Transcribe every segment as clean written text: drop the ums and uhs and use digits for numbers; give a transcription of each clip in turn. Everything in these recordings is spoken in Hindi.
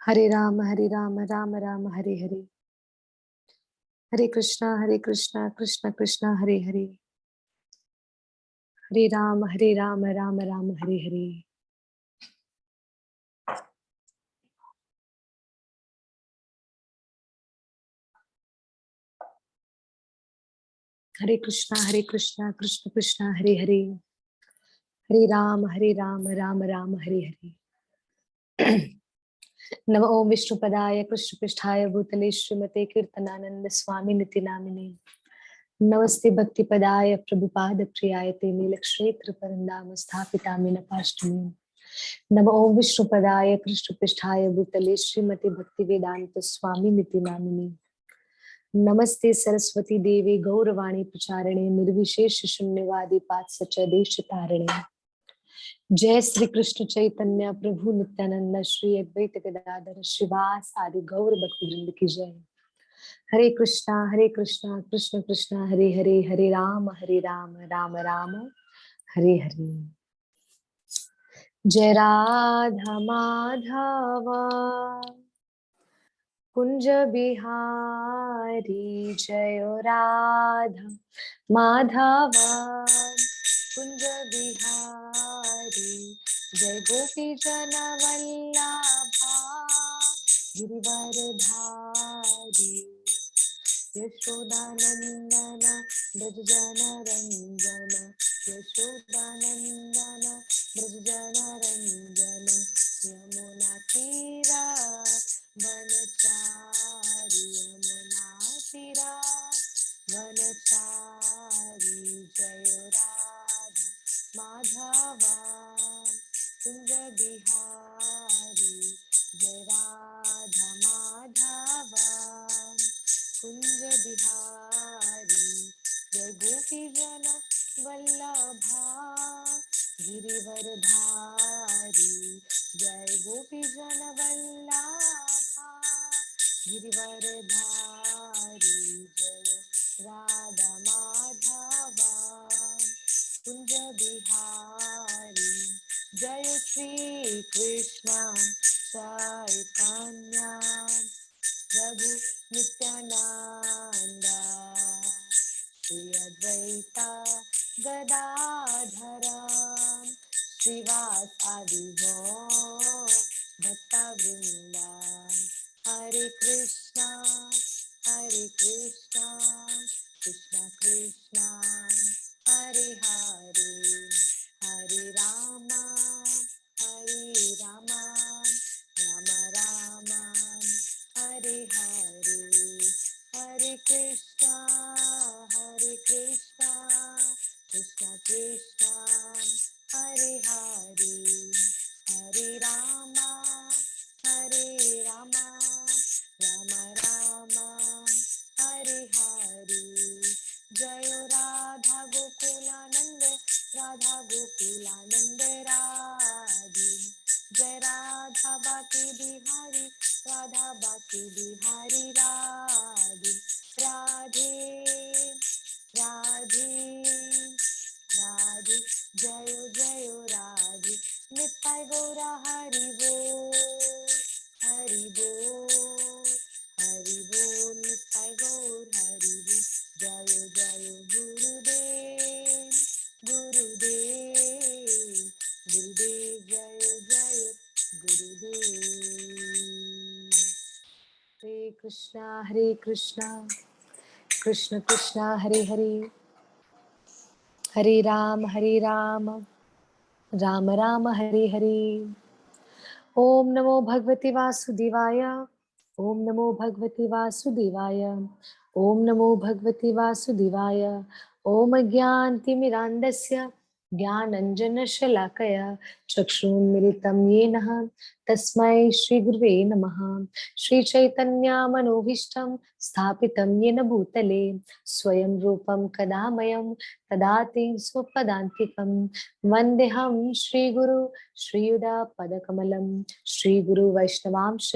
हरे राम राम राम हरे हरे, हरे कृष्णा कृष्ण कृष्ण हरे हरे, हरे राम राम राम हरे हरे। हरे कृष्णा कृष्ण कृष्ण हरे हरे, हरे राम राम राम हरे हरे। नमः ओम विष्णुपदाय कृष्ण पृष्ठाय भूतले श्रीमते कीर्तनानंद स्वामी निति नामिने। नमस्ते भक्ति पदाय प्रभुपाद प्रियाय ते नीलक्षेत्र परंदाम स्थापितामिन पाष्टमी। नमः ओम विष्णुपदाय कृष्ण पृष्ठाय भूतले श्रीमते भक्ति वेदांत स्वामी निति नामिने। नमस्ते सरस्वती देवी गौरवाणी प्रचारिणे निर्विशेष शून्यवादी पाठ सच देश तारिणे। जय श्री कृष्ण चैतन्य प्रभु नित्यानंद श्री अद्वैत गदाधर शिवास आदि गौर भक्ति वृंद की जय। हरे कृष्णा कृष्ण कृष्ण हरे हरे, हरे राम राम राम हरे हरे। जय राधा माधव कुंज बिहारी, जय राधा माधव कुंज बिहारी, जय गोपी जन वल्लभा गिरिवरधारी, यशोदानंदन ब्रज जन रंजन, यशोदानंदन ब्रज जन रंजन, यमुना तीरा वनचारी, यमुना तीरा वनचारी, जय राधा माधवा कुंज बिहारी, जय राधा माधवा कुंज बिहारी, जय गोपी जन वल्लभा गिरिवरधारी, जय गोपी जन वल्लभा गिरिवरधारी, जय राधा माधवा कुंज बिहारी, जय श्री कृष्ण चैतन्य प्रभु नित्यानंद, श्री अद्वैता गदाधर श्रीवास आदि भक्ता वृंदा। हरे कृष्णा कृष्णा कृष्णा हरे हरे, हरे राम राम राम हरे हरे, हरे कृष्णा कृष्णा कृष्णा हरे हरे, हरे राम राम राम हरे हरे। जय राधा गोकुलानंद राधे, जय राधा बाकी बिहारी राधे, राधे राधे राधे, जय जय राधे निताय गौरा हरि बोल, हरि बोल, हरि बोल निताय गौर हरि बोल। जय जय गुरुदेव गुरुदेव गुरुदेव, जय जय गुरुदेव। हरे कृष्णा कृष्ण कृष्ण हरे हरे, हरे राम राम राम हरे हरे। ओम नमो भगवते वासुदेवाय, ओम नमो भगवते वासुदेवाय, ओम नमो भगवते वासुदेवाय। ओम ज्ञानतिमिरान्धस्य ज्ञानञ्जनशलाकया चक्षुन्मिलितं येन तस्मै श्रीगुरुवे नमः। श्रीचैतन्यमनोभीष्टं स्थापितं येन भूतले स्वयं रूपं कदा मह्यं ददाति स्वपदान्तिकं। वन्देऽहं श्रीगुरु श्रीयुतापदकमलं, श्रीगुरु वैष्णवांश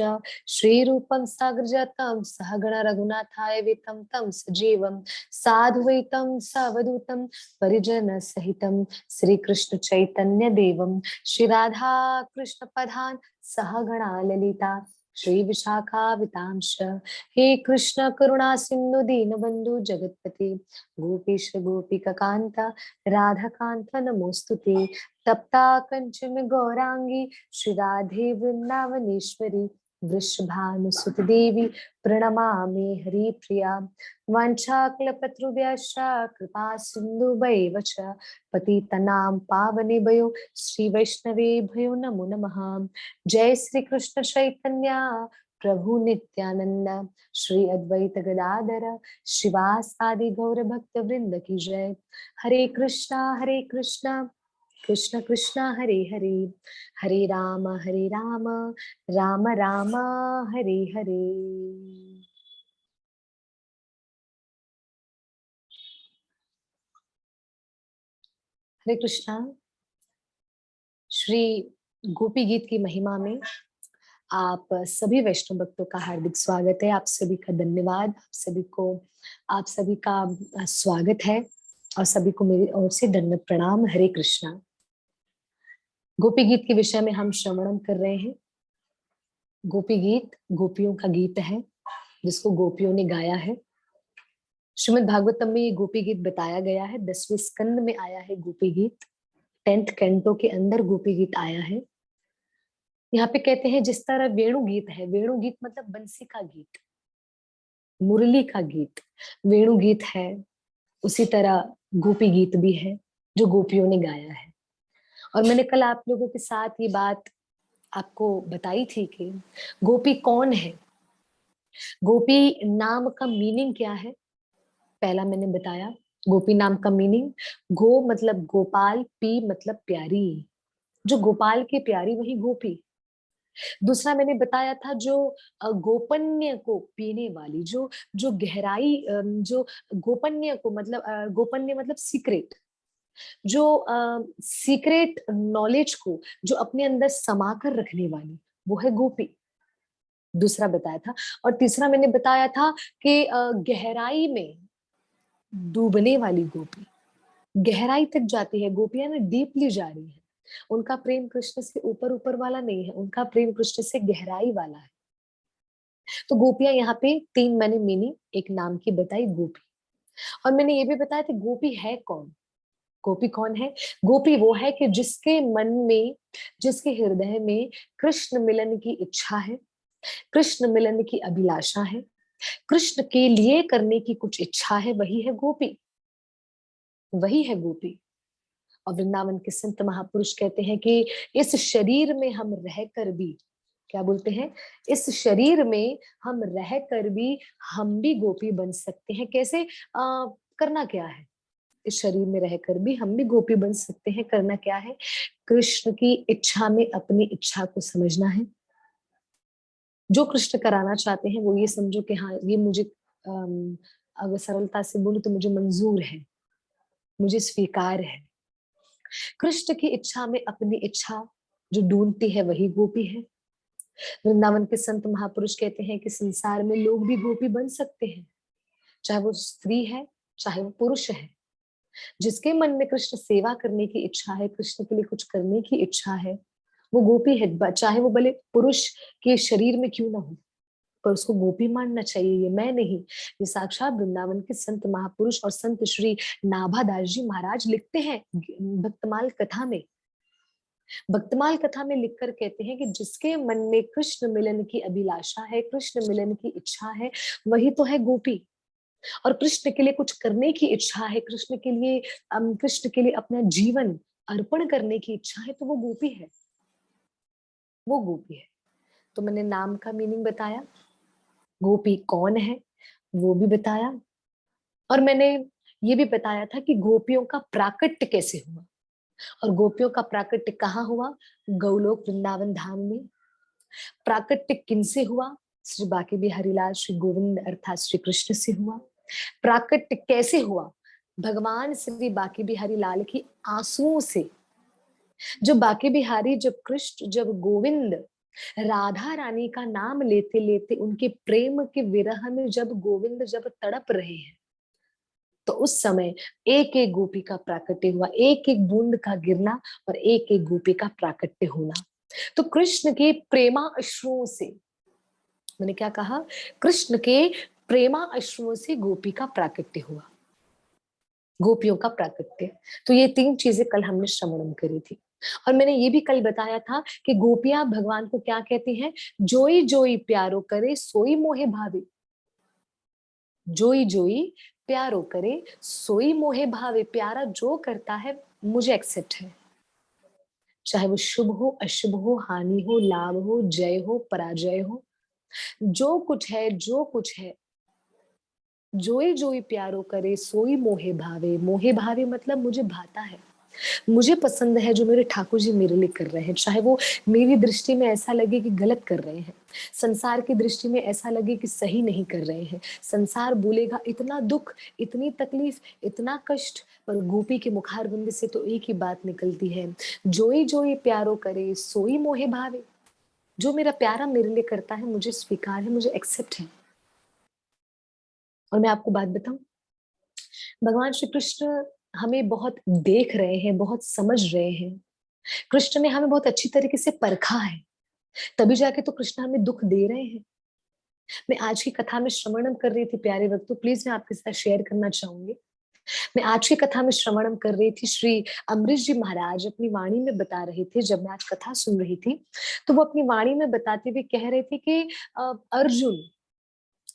श्रीरूपं साग्रजातं सहगण रघुनाथाय वितं तं सजीवं साद्वैतं सावधूतं परिजन सहितं श्री कृष्ण चैतन्य देवम श्री राधा कृष्ण पदान सहगणा ललिता श्री विशाखावितांश हे कृष्ण करुणा सिंधु दीनबंधु जगतपते गोपेश गोपिका कांत राधा कांत नमोस्तुते तप्ता कंचन गौरांगी श्री राधे वृंदावनेश्वरी वृषभानुसुत देवी प्रणमामि हरिप्रिया वाञ्छाकल्पतरुभ्यश्च कृपा सिन्धुभैव च पतितनां पावनेभ्यो श्री वैष्णवेभ्यो नमो नमः। जय श्री कृष्ण चैतन्य प्रभु नित्यानंद श्री अद्वैत गदाधर श्रीवासादि गौर भक्त वृंद की जय। हरे कृष्णा कृष्ण कृष्ण हरे हरे हरे राम राम राम हरे हरे। हरे कृष्णा। श्री गोपी गीत की महिमा में आप सभी वैष्णव भक्तों का हार्दिक स्वागत है। आप सभी का धन्यवाद, आप सभी का स्वागत है और सभी को मेरी ओर से दंडवत प्रणाम। हरे कृष्णा। गोपी गीत के विषय में हम श्रवणम कर रहे हैं। गोपी गीत गोपियों का गीत है जिसको गोपियों ने गाया है। श्रीमद् भागवतम में ये गोपी गीत बताया गया है। 10वें स्कंद में आया है गोपी गीत। 10th कैंटो के अंदर गोपी गीत आया है। यहाँ पे कहते हैं जिस तरह वेणु गीत है, वेणु गीत मतलब बंसी का गीत, मुरली का गीत वेणु गीत है, उसी तरह गोपी गीत भी है जो गोपियों ने गाया है। और मैंने कल आप लोगों के साथ ये बात आपको बताई थी कि गोपी कौन है, गोपी नाम का मीनिंग क्या है। पहला मैंने बताया गोपी नाम का मीनिंग, गो मतलब गोपाल, पी मतलब प्यारी, जो गोपाल की प्यारी वही गोपी। दूसरा मैंने बताया था जो गोपन्य को पीने वाली, जो जो गहराई, जो गोपन्य को मतलब गोपन्य मतलब सीक्रेट, जो सीक्रेट नॉलेज को जो अपने अंदर समा कर रखने वाली, वो है गोपी। दूसरा बताया था। और तीसरा मैंने बताया था कि गहराई में डूबने वाली गोपी, गहराई तक जाती है गोपियां ना, डीपली जा रही है। उनका प्रेम कृष्ण से ऊपर ऊपर वाला नहीं है, उनका प्रेम कृष्ण से गहराई वाला है। तो गोपियां यहाँ पे तीन मैंने मीनिंग एक नाम की बताई, गोपी। और मैंने ये भी बताया था गोपी है कौन। गोपी कौन है? गोपी वो है कि जिसके मन में, जिसके हृदय में कृष्ण मिलन की इच्छा है, कृष्ण मिलन की अभिलाषा है, कृष्ण के लिए करने की कुछ इच्छा है, वही है गोपी, वही है गोपी। और वृंदावन के संत महापुरुष कहते हैं कि इस शरीर में हम रहकर भी, क्या बोलते हैं, इस शरीर में हम रहकर भी हम भी गोपी बन सकते हैं। कैसे? करना क्या है? इस शरीर में रहकर भी हम भी गोपी बन सकते हैं। करना क्या है? कृष्ण की इच्छा में अपनी इच्छा को समझना है। जो कृष्ण कराना चाहते हैं वो ये समझो कि हाँ ये मुझे, अगर सरलता से बोलूं तो मुझे मंजूर है, मुझे स्वीकार है। कृष्ण की इच्छा में अपनी इच्छा जो ढूंढती है वही गोपी है। वृंदावन के संत महापुरुष कहते हैं कि संसार में लोग भी गोपी बन सकते हैं, चाहे वो स्त्री है चाहे वो पुरुष है। जिसके मन में कृष्ण सेवा करने की इच्छा है, कृष्ण के लिए कुछ करने की इच्छा है, वो गोपी है। चाहे वो भले पुरुष के शरीर में क्यों ना हो, पर उसको गोपी मानना चाहिए। ये मैं नहीं, ये साक्षात वृंदावन के संत महापुरुष और संत श्री नाभादास जी महाराज लिखते हैं भक्तमाल कथा में। भक्तमाल कथा में लिखकर कहते हैं कि जिसके मन में कृष्ण मिलन की अभिलाषा है, कृष्ण मिलन की इच्छा है, वही तो है गोपी। और कृष्ण के लिए कुछ करने की इच्छा है, कृष्ण के लिए कृष्ण के लिए अपना जीवन अर्पण करने की इच्छा है, तो वो गोपी है, वो गोपी है। तो मैंने नाम का मीनिंग बताया, गोपी कौन है वो भी बताया, और मैंने ये भी बताया था कि गोपियों का प्राकट्य कैसे हुआ। और गोपियों का प्राकट्य कहाँ हुआ? गौलोक वृंदावन धाम में। प्राकट्य किनसे हुआ? श्री बांके बिहारी लाल श्री गोविंद अर्थात श्री कृष्ण से हुआ। प्राकट्य कैसे हुआ? भगवान श्री बांके बिहारी लाल की आंसुओं से। जब बांके बिहारी, जब कृष्ण, जब गोविंद राधा रानी का नाम लेते लेते उनके प्रेम के विरह में जब गोविंद जब तड़प रहे हैं, तो उस समय एक एक गोपी का प्राकट्य हुआ, एक एक बूंद का गिरना और एक एक गोपी का प्राकट्य होना। तो कृष्ण के प्रेमा अश्रुओं से, मैंने क्या कहा, कृष्ण के प्रेमा अश्रुओं से गोपी का प्राकट्य हुआ, गोपियों का प्राकट्य। तो ये तीन चीजें कल हमने श्रवणम करी थी। और मैंने ये भी कल बताया था कि गोपियां भगवान को क्या कहती हैं, जोई जोई प्यारो करे सोई मोहे भावे। जोई जोई प्यारो करे सोई मोहे भावे, प्यारा जो करता है मुझे एक्सेप्ट है, चाहे वो शुभ हो अशुभ हो, हानि हो लाभ हो, जय हो पराजय हो, जो कुछ है जो कुछ है, जोई जोई प्यारो करे सोई मोहे भावे। मोहे भावे मतलब मुझे भाता है, मुझे पसंद है जो मेरे ठाकुर जी मेरे लिए कर रहे हैं, चाहे वो मेरी दृष्टि में ऐसा लगे कि गलत कर रहे हैं, संसार की दृष्टि में ऐसा लगे कि सही नहीं कर रहे हैं। संसार बोलेगा इतना दुख, इतनी तकलीफ, इतना कष्ट, पर गोपी के मुखारबिंद से तो एक ही बात निकलती है, जोई जोई प्यारो करे सोई मोहे भावे। जो मेरा प्यारा मेरे लिए करता है मुझे स्वीकार है, मुझे एक्सेप्ट है। और मैं आपको बात बताऊं, भगवान श्री कृष्ण हमें बहुत देख रहे हैं, बहुत समझ रहे हैं। कृष्ण ने हमें बहुत अच्छी तरीके से परखा है, तभी जाके तो कृष्ण हमें दुख दे रहे हैं। मैं आज की कथा में श्रवणम कर रही थी प्यारे भक्तों, तो प्लीज मैं आपके साथ शेयर करना चाहूंगी। मैं आज की कथा में श्रवणम कर रही थी, श्री अमरीश जी महाराज अपनी वाणी में बता रहे थे, जब मैं आज कथा सुन रही थी तो वो अपनी वाणी में बताते हुए कह रहे थे कि अर्जुन,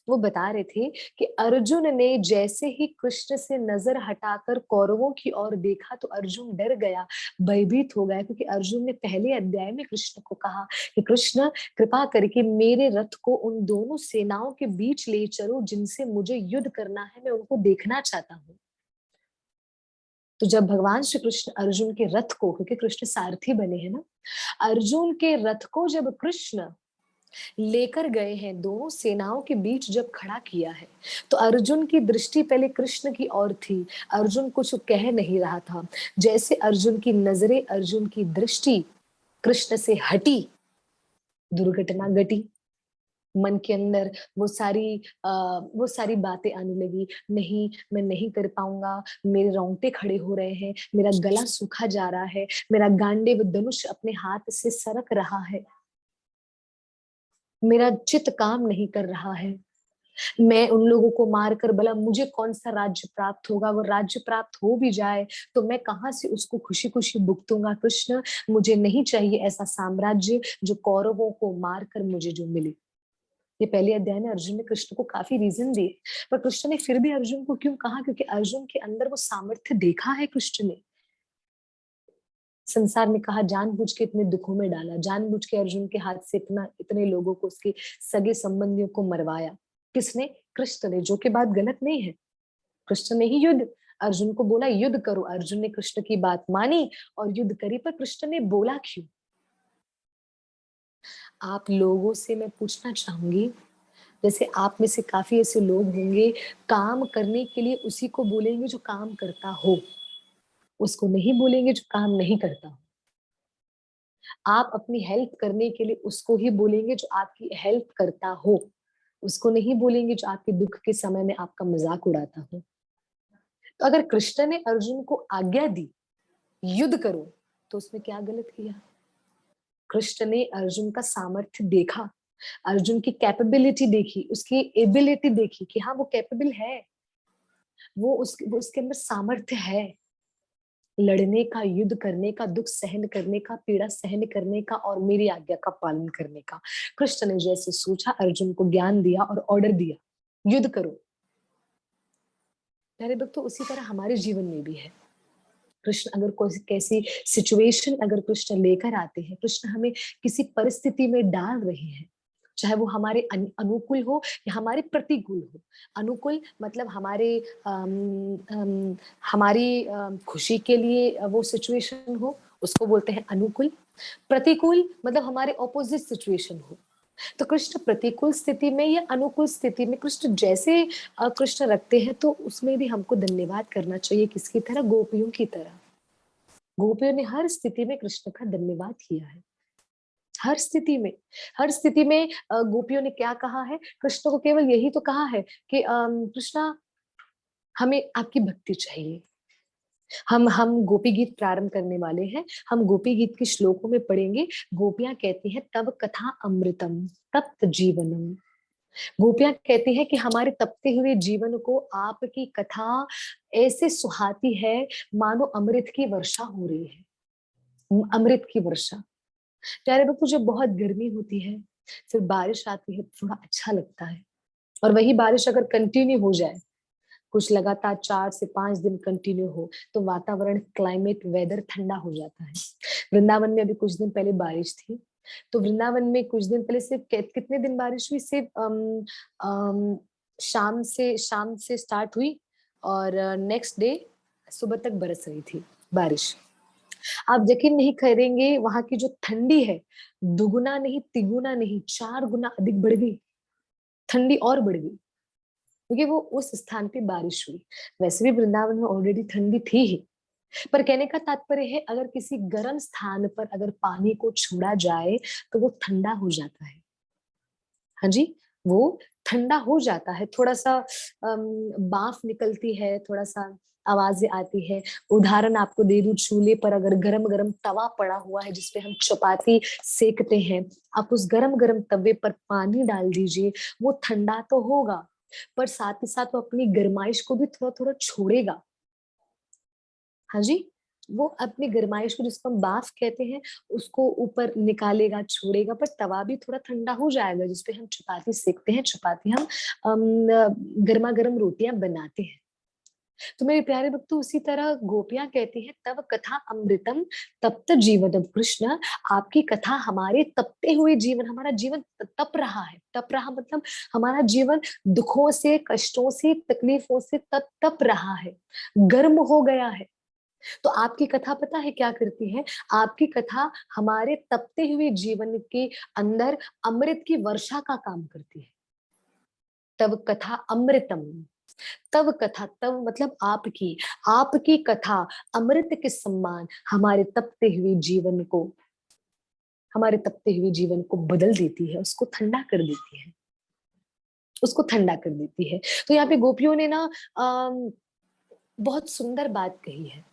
वो बता रहे थे कि अर्जुन ने जैसे ही कृष्ण से नजर हटाकर कौरवों की ओर देखा तो अर्जुन डर गया, भयभीत हो गया, क्योंकि अर्जुन ने पहले अध्याय में कृष्ण को कहा कि कृष्ण कृपा करके मेरे रथ को उन दोनों सेनाओं के बीच ले चलो जिनसे मुझे युद्ध करना है, मैं उनको देखना चाहता हूँ। तो जब भगवान श्री कृष्ण अर्जुन के रथ को, क्योंकि कृष्ण सारथी बने हैं ना, अर्जुन के रथ को जब कृष्ण लेकर गए हैं, दोनों सेनाओं के बीच जब खड़ा किया है, तो अर्जुन की दृष्टि पहले कृष्ण की ओर थी। अर्जुन कुछ कह नहीं रहा था। जैसे अर्जुन की नजरें, अर्जुन की दृष्टि कृष्ण से हटी, दुर्घटना घटी। मन के अंदर वो सारी बातें आने लगी, नहीं मैं नहीं कर पाऊंगा, मेरे रोंगटे खड़े हो रहे हैं, मेरा गला सूखा जा रहा है, मेरा गांडीव धनुष अपने हाथ से सरक रहा है, मेरा चित्त काम नहीं कर रहा है, मैं उन लोगों को मारकर भला मुझे कौन सा राज्य प्राप्त होगा, वो राज्य प्राप्त हो भी जाए तो मैं कहां से उसको खुशी खुशी भुगतूंगा। कृष्ण, मुझे नहीं चाहिए ऐसा साम्राज्य जो कौरवों को मारकर मुझे जो मिले। ये पहले अध्याय में अर्जुन ने कृष्ण को काफी रीजन दिए, पर कृष्ण ने फिर भी अर्जुन को क्यों कहा, क्योंकि अर्जुन के अंदर वो सामर्थ्य देखा है कृष्ण ने। संसार में कहा, जानबूझ के इतने दुखों में डाला, जानबूझ के अर्जुन के हाथ से इतने लोगों को, उसके सगे संबंधियों को मरवाया। किसने? कृष्ण ने, जो कि बात गलत नहीं है। कृष्ण ने ही युद्ध, अर्जुन को बोला युद्ध करो, अर्जुन ने कृष्ण की बात मानी और युद्ध करी, पर कृष्ण ने बोला क्यों? आप लोगों से मैं पूछना चाहूंगी, जैसे आप में से काफी ऐसे लोग होंगे, काम करने के लिए उसी को बोलेंगे जो काम करता हो, उसको नहीं बोलेंगे जो काम नहीं करता हो। आप अपनी हेल्प करने के लिए उसको ही बोलेंगे जो आपकी हेल्प करता हो, उसको नहीं बोलेंगे जो आपके दुख के समय में आपका मजाक उड़ाता हो। तो अगर कृष्ण ने अर्जुन को आज्ञा दी युद्ध करो, तो उसमें क्या गलत किया? कृष्ण ने अर्जुन का सामर्थ्य देखा, अर्जुन की कैपेबिलिटी देखी, उसकी एबिलिटी देखी कि हाँ वो कैपेबल है, वो उसके अंदर सामर्थ्य है लड़ने का, युद्ध करने का, दुख सहन करने का, पीड़ा सहन करने का और मेरी आज्ञा का पालन करने का। कृष्ण ने जैसे सोचा, अर्जुन को ज्ञान दिया और ऑर्डर दिया, युद्ध करो। प्यारे भक्तों, उसी तरह हमारे जीवन में भी है। कृष्ण अगर कोई कैसी सिचुएशन अगर कृष्ण लेकर आते हैं, कृष्ण हमें किसी परिस्थिति में डाल रहे हैं, चाहे वो हमारे अनुकूल हो या हमारे प्रतिकूल हो। अनुकूल मतलब हमारी खुशी के लिए वो सिचुएशन हो, उसको बोलते हैं अनुकूल। प्रतिकूल मतलब हमारे ऑपोजिट सिचुएशन हो। तो कृष्ण प्रतिकूल स्थिति में या अनुकूल स्थिति में कृष्ण जैसे कृष्ण रखते हैं, तो उसमें भी हमको धन्यवाद करना चाहिए। किसकी तरह? गोपियों की तरह। गोपियों ने हर स्थिति में कृष्ण का धन्यवाद किया है, हर स्थिति में। हर स्थिति में गोपियों ने क्या कहा है? कृष्ण को केवल यही तो कहा है कि कृष्णा हमें आपकी भक्ति चाहिए। हम गोपी गीत प्रारंभ करने वाले हैं। हम गोपी गीत के श्लोकों में पढ़ेंगे। गोपियां कहती हैं तब कथा अमृतम तप्त जीवनम। गोपियां कहती है कि हमारे तपते हुए जीवन को आपकी कथा ऐसे सुहाती है मानो अमृत की वर्षा हो रही है। अमृत की वर्षा। प्यारे बच्चों, जब बहुत गर्मी होती है फिर बारिश आती है, थोड़ा अच्छा लगता है। और वही बारिश अगर कंटिन्यू हो जाए, कुछ लगातार 4 से 5 दिन कंटिन्यू हो, तो वातावरण, क्लाइमेट, वेदर ठंडा हो जाता है। वृंदावन में अभी कुछ दिन पहले बारिश थी। तो वृंदावन में कुछ दिन पहले सिर्फ कितने दिन बारिश हुई, सिर्फ शाम से स्टार्ट हुई और नेक्स्ट डे सुबह तक बरस रही थी बारिश। आप यकीन नहीं करेंगे, वहां की जो ठंडी है, दुगुना नहीं, तिगुना नहीं, 4 गुना अधिक बढ़ गई। ठंडी और बढ़ गई क्योंकि वो उस स्थान पे बारिश हुई। वैसे भी वृंदावन में ऑलरेडी ठंडी थी ही, पर कहने का तात्पर्य है अगर किसी गर्म स्थान पर अगर पानी को छोड़ा जाए तो वो ठंडा हो जाता है। हाँ जी, वो ठंडा हो जाता है। थोड़ा सा बाफ निकलती है, थोड़ा सा आवाजें आती है। उदाहरण आपको दे दूं, चूल्हे पर अगर गरम गरम तवा पड़ा हुआ है जिसपे हम चपाती सेकते हैं, आप उस गरम गरम तवे पर पानी डाल दीजिए, वो ठंडा तो होगा पर साथ ही साथ वो अपनी गरमाइश को भी थोड़ा थोड़ा छोड़ेगा। हाँ जी, वो अपनी गरमाइश को, जिसको हम बाफ कहते हैं, उसको ऊपर निकालेगा, छोड़ेगा, पर तवा भी थोड़ा ठंडा हो जाएगा जिसपे हम चपाती सेकते हैं। चपाती हम गर्मा गर्म रोटियां बनाते हैं। तो मेरे प्यारे भक्तों, उसी तरह गोपियां कहती हैं तब कथा अमृतम तप्त जीवनम। कृष्ण, आपकी कथा हमारे तपते हुए जीवन, हमारा जीवन तप रहा है। तप रहा मतलब हमारा जीवन दुखों से, कष्टों से, तकलीफों से तप तप रहा है, गर्म हो गया है। तो आपकी कथा पता है क्या करती है? आपकी कथा हमारे तपते हुए जीवन के अंदर अमृत की वर्षा का काम करती है। तब कथा अमृतम। तब कथा, तब मतलब आपकी, आपकी कथा अमृत के समान हमारे तपते हुए जीवन को, हमारे तपते हुए जीवन को बदल देती है, उसको ठंडा कर देती है, उसको ठंडा कर देती है। तो यहाँ पे गोपियों ने ना बहुत सुंदर बात कही है।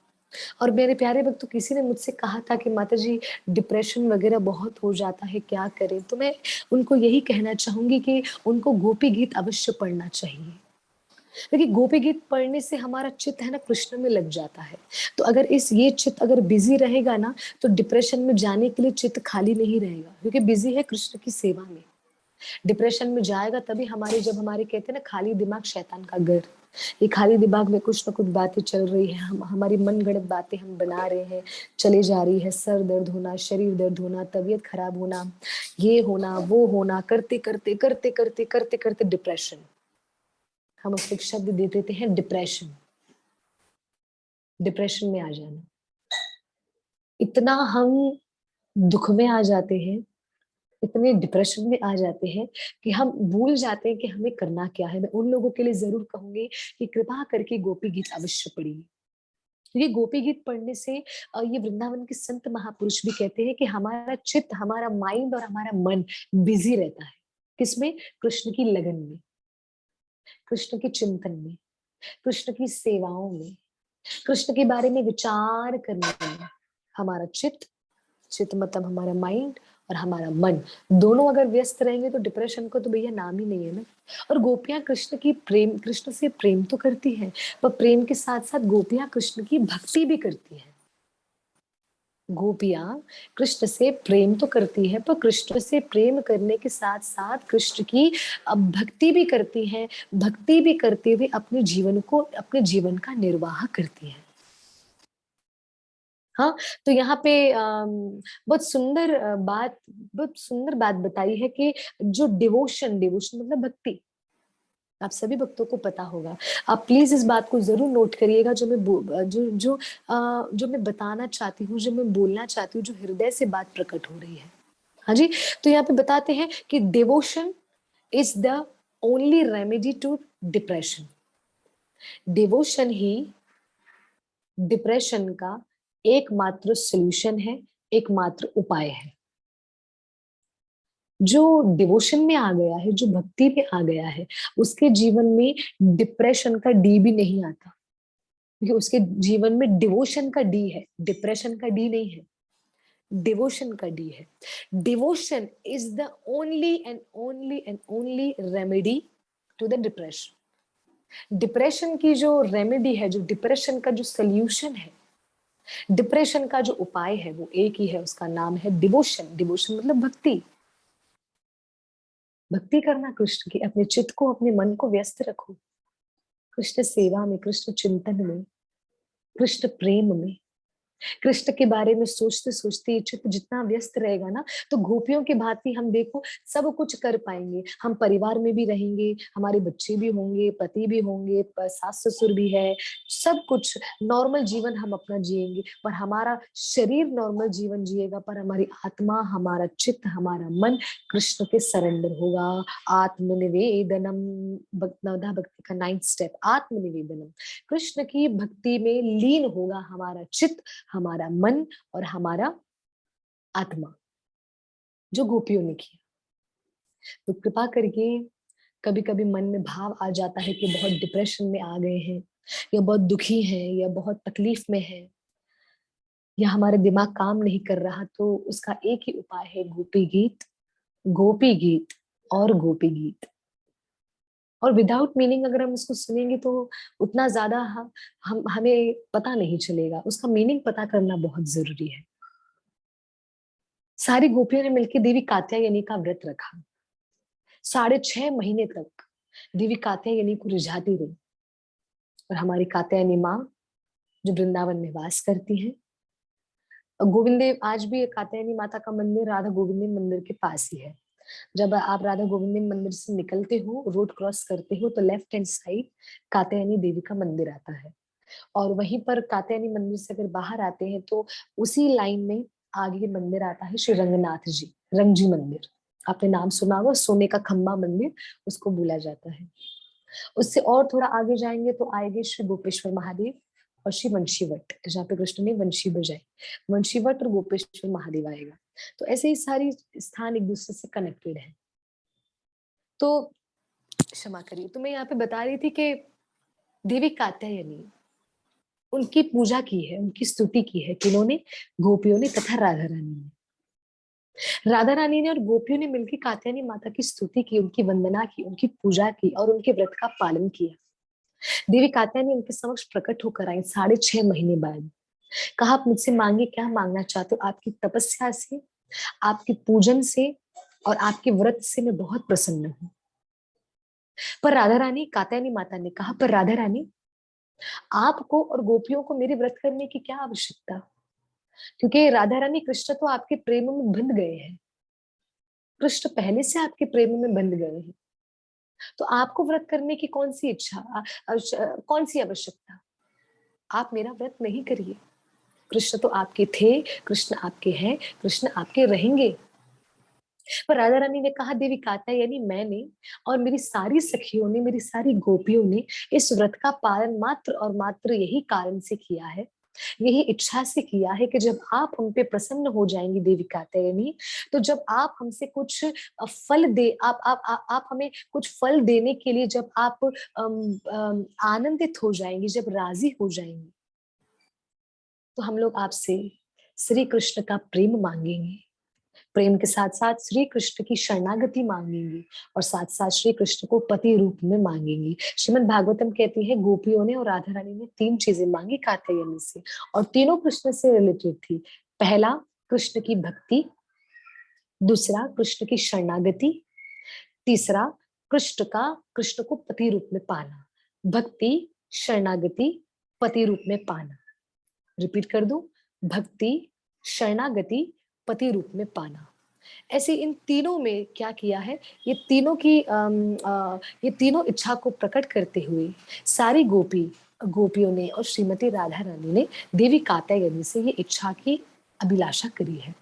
और मेरे प्यारे भक्तों, किसी ने मुझसे कहा था कि माता जी डिप्रेशन वगैरह बहुत हो जाता है, क्या करें? तो मैं उनको यही कहना चाहूंगी कि उनको गोपी गीत अवश्य पढ़ना चाहिए। क्योंकि गोपी गीत पढ़ने से हमारा चित्त है ना कृष्ण में लग जाता है। तो अगर इस ये चित्त अगर बिजी रहेगा ना, तो डिप्रेशन में जाने के लिए चित्त खाली नहीं रहेगा, क्योंकि बिजी है कृष्ण की सेवा में। डिप्रेशन में जाएगा तभी हमारे, जब हमारे कहते हैं ना खाली दिमाग शैतान का घर। ये खाली दिमाग में कुछ ना कुछ बातें चल रही है, हम हमारी मन गढ़ंत बातें हम बना रहे हैं, चले जा रही है। सर दर्द होना, शरीर दर्द होना, तबीयत खराब होना, ये होना, वो होना, करते करते करते करते करते करते डिप्रेशन। हम उसको एक शब्द दे देते हैं, डिप्रेशन। डिप्रेशन में आ जाना, इतना हम दुख में आ जाते हैं, इतने डिप्रेशन में आ जाते हैं कि हम भूल जाते हैं कि हमें करना क्या है। मैं उन लोगों के लिए जरूर कहूंगी कि कृपा करके गोपी गीत अवश्य पढ़िए। ये गोपी गीत पढ़ने से ये वृंदावन के संत महापुरुष भी कहते हैं कि हमारा चित्त, हमारा माइंड और हमारा मन बिजी रहता है। किसमें? कृष्ण की लगन में, कृष्ण के चिंतन में, कृष्ण की सेवाओं में, कृष्ण के बारे में विचार करने में। हमारा चित्त, चित्त मतलब हमारा माइंड और हमारा मन, दोनों अगर व्यस्त रहेंगे तो डिप्रेशन को तो भैया नाम ही नहीं है ना। और गोपियां कृष्ण की प्रेम, कृष्ण से प्रेम तो करती हैं, पर प्रेम के साथ साथ गोपियां कृष्ण की भक्ति भी करती हैं। गोपियां कृष्ण से प्रेम तो करती है, पर कृष्ण से प्रेम करने के साथ साथ कृष्ण की भक्ति भी करती हैं। भक्ति भी करते हुए अपने जीवन को, अपने जीवन का निर्वाह करती है। हाँ, तो यहाँ पे बहुत सुंदर बहुत सुंदर बात बताई है कि जो डिवोशन, डिवोशन मतलब भक्ति, आप सभी भक्तों को पता होगा। आप प्लीज इस बात को जरूर नोट करिएगा, जो मैं जो मैं बताना चाहती हूँ, जो मैं बोलना चाहती हूँ, जो हृदय से बात प्रकट हो रही है। हाँ जी, तो यहाँ पे बताते हैं कि devotion is the only remedy to depression. Devotion ही डिप्रेशन का एकमात्र सॉल्यूशन है, एकमात्र उपाय है। जो डिवोशन में आ गया है, जो भक्ति में आ गया है, उसके जीवन में डिप्रेशन का डी भी नहीं आता, क्योंकि उसके जीवन में डिवोशन का डी है, डिप्रेशन का डी नहीं है, डिवोशन का डी है। Devotion is the only remedy to the depression. Depression की जो रेमेडी है, जो डिप्रेशन का जो सोल्यूशन है, डिप्रेशन का जो उपाय है, वो एक ही है, उसका नाम है डिवोशन। डिवोशन मतलब भक्ति। भक्ति करना कृष्ण की, अपने चित्त को, अपने मन को व्यस्त रखो कृष्ण सेवा में, कृष्ण चिंतन में, कृष्ण प्रेम में। कृष्ण के बारे में सोचते सोचते ये चित्त जितना व्यस्त रहेगा ना, तो गोपियों की भांति हम देखो सब कुछ कर पाएंगे। हम परिवार में भी रहेंगे, हमारे बच्चे भी होंगे, पति भी होंगे, सास ससुर भी है, सब कुछ नॉर्मल जीवन हम अपना जिएंगे। पर हमारा शरीर नॉर्मल जीवन जिएगा, पर हमारी आत्मा, हमारा चित्त, हमारा मन कृष्ण के सरेंडर होगा। आत्मनिवेदनम, नवधा भक्ति का 9th स्टेप, आत्मनिवेदनम। कृष्ण की भक्ति में लीन होगा हमारा चित्त, हमारा मन और हमारा आत्मा, जो गोपियों ने किया। तो कृपा करके, कभी कभी मन में भाव आ जाता है कि बहुत डिप्रेशन में आ गए हैं, या बहुत दुखी हैं, या बहुत तकलीफ में है, या हमारा दिमाग काम नहीं कर रहा, तो उसका एक ही उपाय है, गोपी गीत, गोपी गीत और गोपी गीत। और विदाउट मीनिंग अगर हम इसको सुनेंगे तो उतना ज्यादा हमें पता नहीं चलेगा, उसका मीनिंग पता करना बहुत जरूरी है। सारी गोपियों ने मिलकर देवी कात्यायनी का व्रत रखा। 6.5 महीने तक देवी कात्यायनी को रिझाती रही। और हमारी कात्यायनी माँ जो वृंदावन में वास करती है, गोविंदे, आज भी कात्यायनी माता का मंदिर राधा गोविंद मंदिर के पास ही है। जब आप राधा गोविंद मंदिर से निकलते हो, रोड क्रॉस करते हो, तो लेफ्ट हैंड साइड कात्यायनी देवी का मंदिर आता है। और वहीं पर कात्यायनी मंदिर से अगर बाहर आते हैं तो उसी लाइन में आगे मंदिर आता है श्री रंगनाथ जी, रंगजी मंदिर। आपने नाम सुना होगा, सोने का खंबा मंदिर उसको बोला जाता है। उससे और थोड़ा आगे जाएंगे तो आएंगे श्री गोपेश्वर महादेव और श्री वंशीवट, जहाँ पे कृष्ण ने वंशी बजाई। वंशीवट और गोपेश्वर महादेव आएगा। तो ऐसे ही सारी स्थान एक दूसरे से कनेक्टेड है। तो क्षमा करिए, तो मैं यहाँ पे बता रही थी कि देवी कात्यायनी, उनकी पूजा की है, उनकी स्तुति की है किन्होंने? गोपियों ने तथा राधा रानी ने। राधा रानी ने और गोपियों ने मिलकर कात्यायनी माता की स्तुति की, उनकी वंदना की, उनकी पूजा की और उनके व्रत का पालन किया। देवी कात्यायनी उनके समक्ष प्रकट होकर आई 6.5 महीने बाद। कहा, आप मुझसे मांगे, क्या मांगना चाहते हो? आपकी तपस्या से, आपके पूजन से और आपके व्रत से मैं बहुत प्रसन्न हूँ। पर राधा रानी, कात्यायनी माता ने कहा, पर राधा रानी, आपको और गोपियों को मेरे व्रत करने की क्या आवश्यकता? क्योंकि राधा रानी, कृष्ण तो आपके प्रेम में बंध गए हैं, कृष्ण पहले से आपके प्रेम में बंध गए हैं, तो आपको व्रत करने की कौन सी इच्छा, कौन सी आवश्यकता? आप मेरा व्रत नहीं करिए। कृष्ण तो आपके थे, कृष्ण आपके हैं, कृष्ण आपके रहेंगे। पर राधा रानी ने कहा, देवी कात्यायनी, मैंने और मेरी सारी सखियों ने, मेरी सारी गोपियों ने इस व्रत का पालन मात्र और मात्र यही कारण से किया है, यही इच्छा से किया है कि जब आप हम पे प्रसन्न हो जाएंगी देवी कात्यायनी, तो जब आप हमसे कुछ फल दे, आप हमें कुछ फल देने के लिए जब आप आनंदित हो जाएंगी, जब राजी हो जाएंगी, तो हम लोग आपसे श्री कृष्ण का प्रेम मांगेंगे। प्रेम के साथ साथ श्री कृष्ण की शरणागति मांगेंगी और साथ साथ श्री कृष्ण को पति रूप में मांगेंगी। श्रीमद् भागवतम कहती है, गोपियों ने और राधा रानी ने 3 चीजें मांगी कात्यायनी से, और तीनों कृष्ण से रिलेटेड थी। पहला, कृष्ण की भक्ति। दूसरा, कृष्ण की शरणागति। तीसरा, कृष्ण को पति रूप में पाना। भक्ति, शरणागति, पति रूप में पाना। रिपीट कर दूं, भक्ति, शरणागति, पति रूप में पाना। ऐसे इन तीनों में क्या किया है, ये तीनों की ये तीनों इच्छा को प्रकट करते हुए सारी गोपियों ने और श्रीमती राधा रानी ने देवी कात्यायनी से ये इच्छा की अभिलाषा करी है।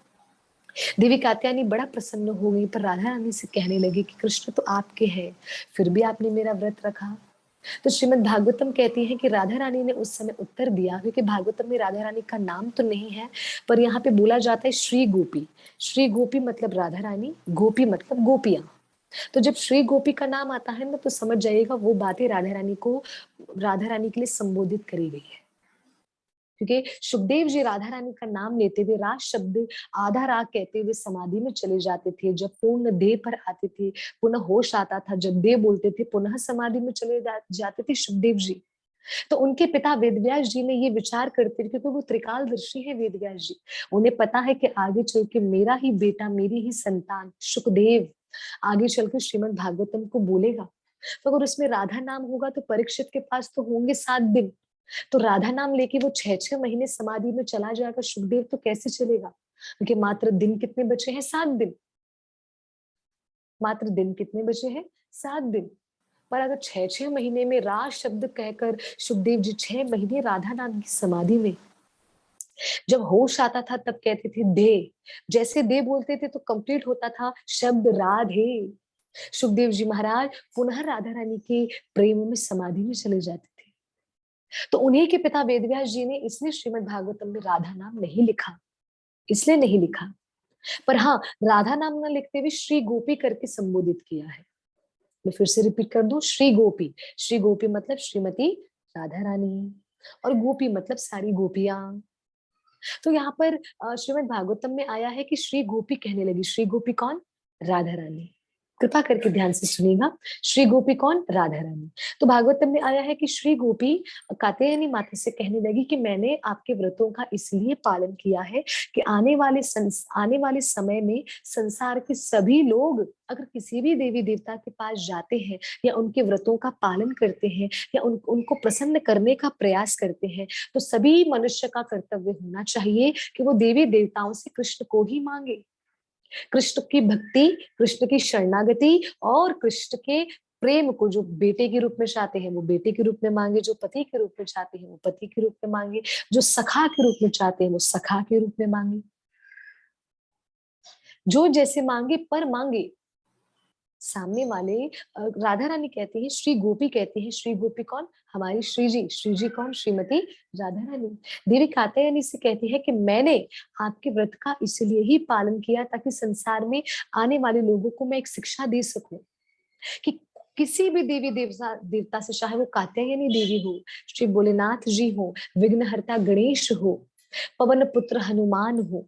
देवी कात्यायनी बड़ा प्रसन्न हो गई, पर राधा रानी से कहने लगी कि कृष्ण तो आपके हैं, फिर भी आपने मेरा व्रत रखा, तो श्रीमद् भागवतम कहती है कि राधा रानी ने उस समय उत्तर दिया, क्योंकि भागवतम में राधा रानी का नाम तो नहीं है, पर यहाँ पे बोला जाता है श्री गोपी। श्री गोपी मतलब राधा रानी, गोपी मतलब गोपियां। तो जब श्री गोपी का नाम आता है ना, तो समझ जाइएगा वो बातें राधा रानी के लिए संबोधित करी गई है। क्योंकि सुखदेव जी राधा रानी का नाम लेते हुए राज शब्द आधा राग कहते हुए समाधि में चले जाते थे। जब पूर्ण देह पर आते थे, पुनः होश आता था, जब देह बोलते थे, पुनः समाधि में चले जाते थे सुखदेव जी। तो उनके पिता वेदव्यास जी ने ये विचार करते थे, क्योंकि वो त्रिकालदर्शी है वेदव्यास जी। उन्हें पता है कि आगे चल के मेरा ही बेटा, मेरी ही संतान सुखदेव आगे चल के श्रीमद् भागवतम को बोलेगा। तो अगर उसमें राधा नाम होगा तो परीक्षित के पास तो होंगे 7 दिन। तो राधा नाम लेके वो 6-6 महीने समाधि में चला जाएगा सुखदेव, तो कैसे चलेगा? क्योंकि मात्र दिन कितने बचे हैं? 7 दिन। मात्र दिन कितने बचे हैं? 7 दिन। पर अगर 6-6 महीने में राज शब्द कहकर सुखदेव जी 6 महीने राधा नाम की समाधि में, जब होश आता था तब कहते थे दे। जैसे दे बोलते थे तो कंप्लीट होता था शब्द राधे। सुखदेव जी महाराज पुनः राधा रानी के प्रेम में समाधि में चले जाते थे। तो उन्हीं के पिता वेदव्यास जी ने इसलिए श्रीमद् भागवतम में राधा नाम नहीं लिखा, इसलिए नहीं लिखा। पर हाँ, राधा नाम न लिखते हुए श्री गोपी करके संबोधित किया है। मैं फिर से रिपीट कर दूं, श्री गोपी। श्री गोपी मतलब श्रीमती राधा रानी, और गोपी मतलब सारी गोपियां। तो यहाँ पर श्रीमद् भागवतम में आया है कि श्री गोपी कहने लगी। श्री गोपी कौन? राधा रानी। कृपा करके ध्यान से सुनिएगा, श्री गोपी कौन? राधा रानी। तो भागवतम में आया है कि श्री गोपी कात्यायनी माता से कहने लगी कि मैंने आपके व्रतों का इसलिए पालन किया है कि आने वाले समय में संसार के सभी लोग अगर किसी भी देवी देवता के पास जाते हैं या उनके व्रतों का पालन करते हैं या उनको प्रसन्न करने का प्रयास करते हैं, तो सभी मनुष्य का कर्तव्य होना चाहिए कि वो देवी देवताओं से कृष्ण को ही मांगे। कृष्ण की भक्ति, कृष्ण की शरणागति, और कृष्ण के प्रेम को जो बेटे के रूप में चाहते हैं वो बेटे के रूप में मांगे, जो पति के रूप में चाहते हैं वो पति के रूप में मांगे, जो सखा के रूप में चाहते हैं वो सखा के रूप में मांगे। जो जैसे मांगे पर मांगे। सामने वाले राधा रानी कहती है, श्री गोपी कहती है। श्री गोपी कौन? हमारी श्री जी। श्री जी कौन? श्रीमती राधा रानी। देवी कात्यायनी से कहती है कि मैंने आपके व्रत का इसलिए ही पालन किया ताकि संसार में आने वाले लोगों को मैं एक शिक्षा दे सकूं कि किसी भी देवी देवता से, चाहे वो कात्यायनी देवी हो, श्री भोलेनाथ जी हो, विघ्नहर्ता गणेश हो, पवन पुत्र हनुमान हो,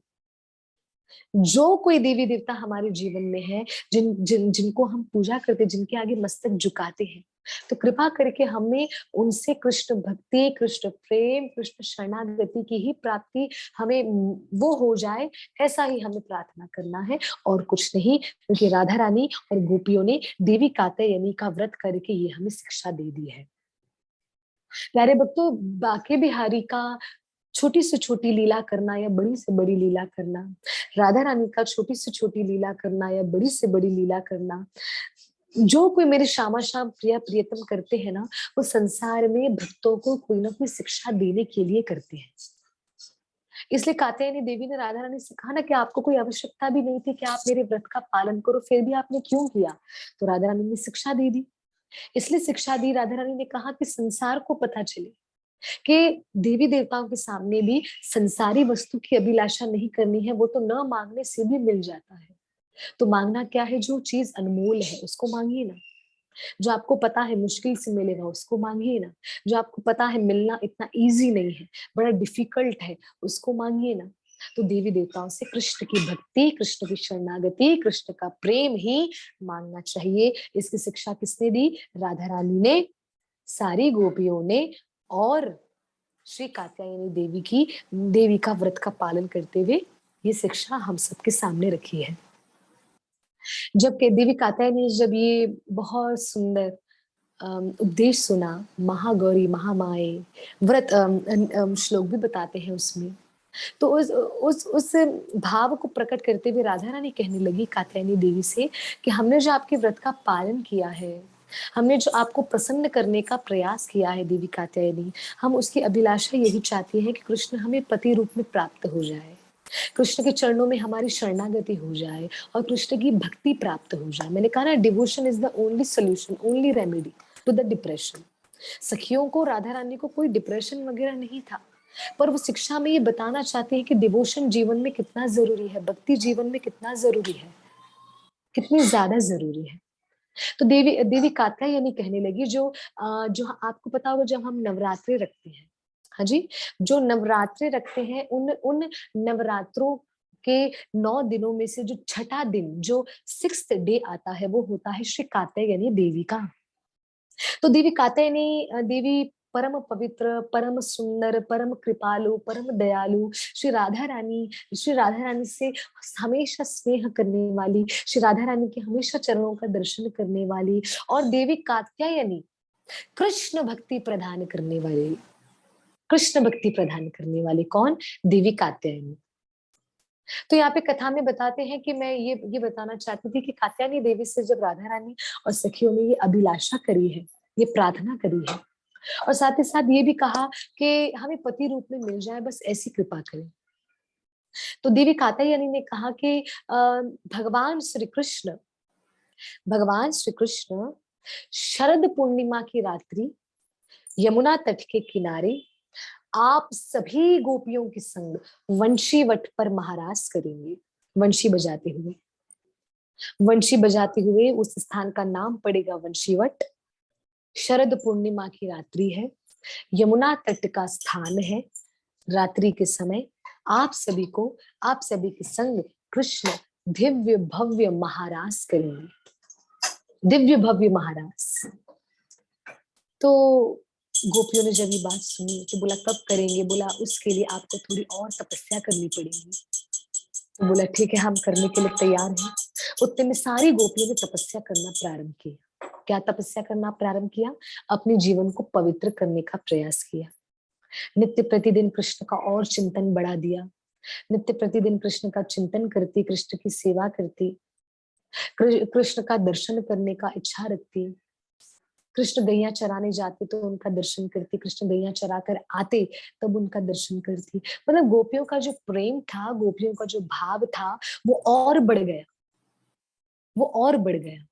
जो कोई देवी देवता हमारे जीवन में है, जिनको हम पूजा करते, जिनके आगे मस्तक झुकाते हैं, तो कृपा करके हमें उनसे कृष्ण भक्ति, कृष्ण प्रेम, कृष्ण शरणागति की ही प्राप्ति हमें वो हो जाए, ऐसा ही हमें प्रार्थना करना है और कुछ नहीं। क्योंकि राधा रानी और गोपियों ने देवी कात्यायनी का व्रत करके ये हमें शिक्षा दे दी है। प्यारे भक्तों, बाके बिहारी का छोटी से छोटी लीला करना या बड़ी से बड़ी लीला करना, राधा रानी का छोटी से छोटी लीला करना या बड़ी से बड़ी लीला करना, जो कोई मेरे श्यामा श्याम प्रिया प्रियतम करते हैं ना, वो संसार में भक्तों को कोई ना कोई शिक्षा देने के लिए करते हैं। इसलिए कात्यायनी देवी ने राधा रानी से कहा ना कि आपको कोई आवश्यकता भी नहीं थी कि आप मेरे व्रत का पालन करो, फिर भी आपने क्यों किया? तो राधा रानी ने शिक्षा दे दी। इसलिए शिक्षा दी, राधा रानी ने कहा कि संसार को पता चले कि देवी देवताओं के सामने भी संसारी वस्तु की अभिलाषा नहीं करनी है, वो तो न मांगने से भी मिल जाता है। तो मांगना क्या है? जो चीज अनमोल है उसको मांगिए ना। जो आपको पता है मुश्किल से मिलेगा उसको मांगिए ना। जो आपको पता है मिलना इतना इजी नहीं है, बड़ा डिफिकल्ट है, उसको मांगिए ना। तो देवी देवताओं से कृष्ण की भक्ति, कृष्ण की शरणागति, कृष्ण का प्रेम ही मांगना चाहिए। इसकी शिक्षा किसने दी? राधा रानी ने, सारी गोपियों ने, और श्री कात्यायनी देवी का व्रत का पालन करते हुए ये शिक्षा हम सबके सामने रखी है। जब के देवी कात्यायनी ने जब ये बहुत सुंदर उपदेश सुना, महागौरी महामाए व्रत श्लोक भी बताते हैं उसमें, तो उस भाव को प्रकट करते हुए राधा रानी कहने लगी कात्यायनी देवी से कि हमने जो आपके व्रत का पालन किया है, हमने जो आपको प्रसन्न करने का प्रयास किया है देवी कात्यायनी, हम उसकी अभिलाषा यही चाहती है कि कृष्ण हमें पति रूप में प्राप्त हो जाए, कृष्ण के चरणों में हमारी शरणागति हो जाए और कृष्ण की भक्ति प्राप्त हो जाए। मैंने कहा ना, devotion is the only solution, only remedy to the depression. सखियों को, राधा रानी को कोई डिप्रेशन वगैरह नहीं था, पर वो शिक्षा में ये बताना चाहते हैं कि डिवोशन जीवन में कितना जरूरी है, भक्ति जीवन में कितना जरूरी है, कितनी ज्यादा जरूरी है। तो देवी देवी कात्यायनी कहने लगी, जो आपको पता होगा, जब हम नवरात्रि रखते हैं, हाँ जी, जो नवरात्रि रखते हैं, उन उन नवरात्रों के 9 दिनों में से जो छठा दिन, जो 6th डे आता है, वो होता है श्री कात्यायनी देवी का। तो देवी कात्यायनी देवी परम पवित्र, परम सुंदर, परम कृपालु, परम दयालु, श्री राधा रानी से हमेशा स्नेह करने वाली, श्री राधा रानी के हमेशा चरणों का दर्शन करने वाली, और देवी कात्यायनी कृष्ण भक्ति प्रदान करने वाली, कृष्ण भक्ति प्रदान करने वाली कौन? देवी कात्यायनी। तो यहाँ पे कथा में बताते हैं कि मैं ये बताना चाहती थी कि कात्यायनी देवी से जब राधा रानी और सखियों ने ये अभिलाषा करी है, ये प्रार्थना करी है, और साथ ही साथ ये भी कहा कि हमें पति रूप में मिल जाए, बस ऐसी कृपा करें। तो देवी कात्यायनी ने कहा कि भगवान श्री कृष्ण, भगवान श्री कृष्ण शरद पूर्णिमा की रात्रि यमुना तट के किनारे आप सभी गोपियों के संग वंशी वट पर महाराज करेंगे, वंशी बजाते हुए, वंशी बजाते हुए। उस स्थान का नाम पड़ेगा वंशीवट। शरद पूर्णिमा की रात्रि है, यमुना तट का स्थान है। रात्रि के समय आप सभी को, आप सभी के संग कृष्ण दिव्य भव्य महारास करेंगे, दिव्य भव्य महारास। तो गोपियों ने जब ये बात सुनी तो बोला कब करेंगे? बोला उसके लिए आपको थोड़ी और तपस्या करनी पड़ेगी। तो बोला ठीक है, हम करने के लिए तैयार हैं। उतने में सारी गोपियों ने तपस्या करना प्रारंभ किया। क्या तपस्या करना प्रारंभ किया? अपने जीवन को पवित्र करने का प्रयास किया। नित्य प्रतिदिन कृष्ण का और चिंतन बढ़ा दिया, नित्य प्रतिदिन कृष्ण का चिंतन करती, कृष्ण की सेवा करती, कृष्ण का दर्शन करने का इच्छा रखती। कृष्ण गैया चराने जाते तो उनका दर्शन करती, कृष्ण गैया चरा कर आते तब उनका दर्शन करती। मतलब गोपियों का जो प्रेम था, गोपियों का जो भाव था, वो और बढ़ गया, वो और बढ़ गया।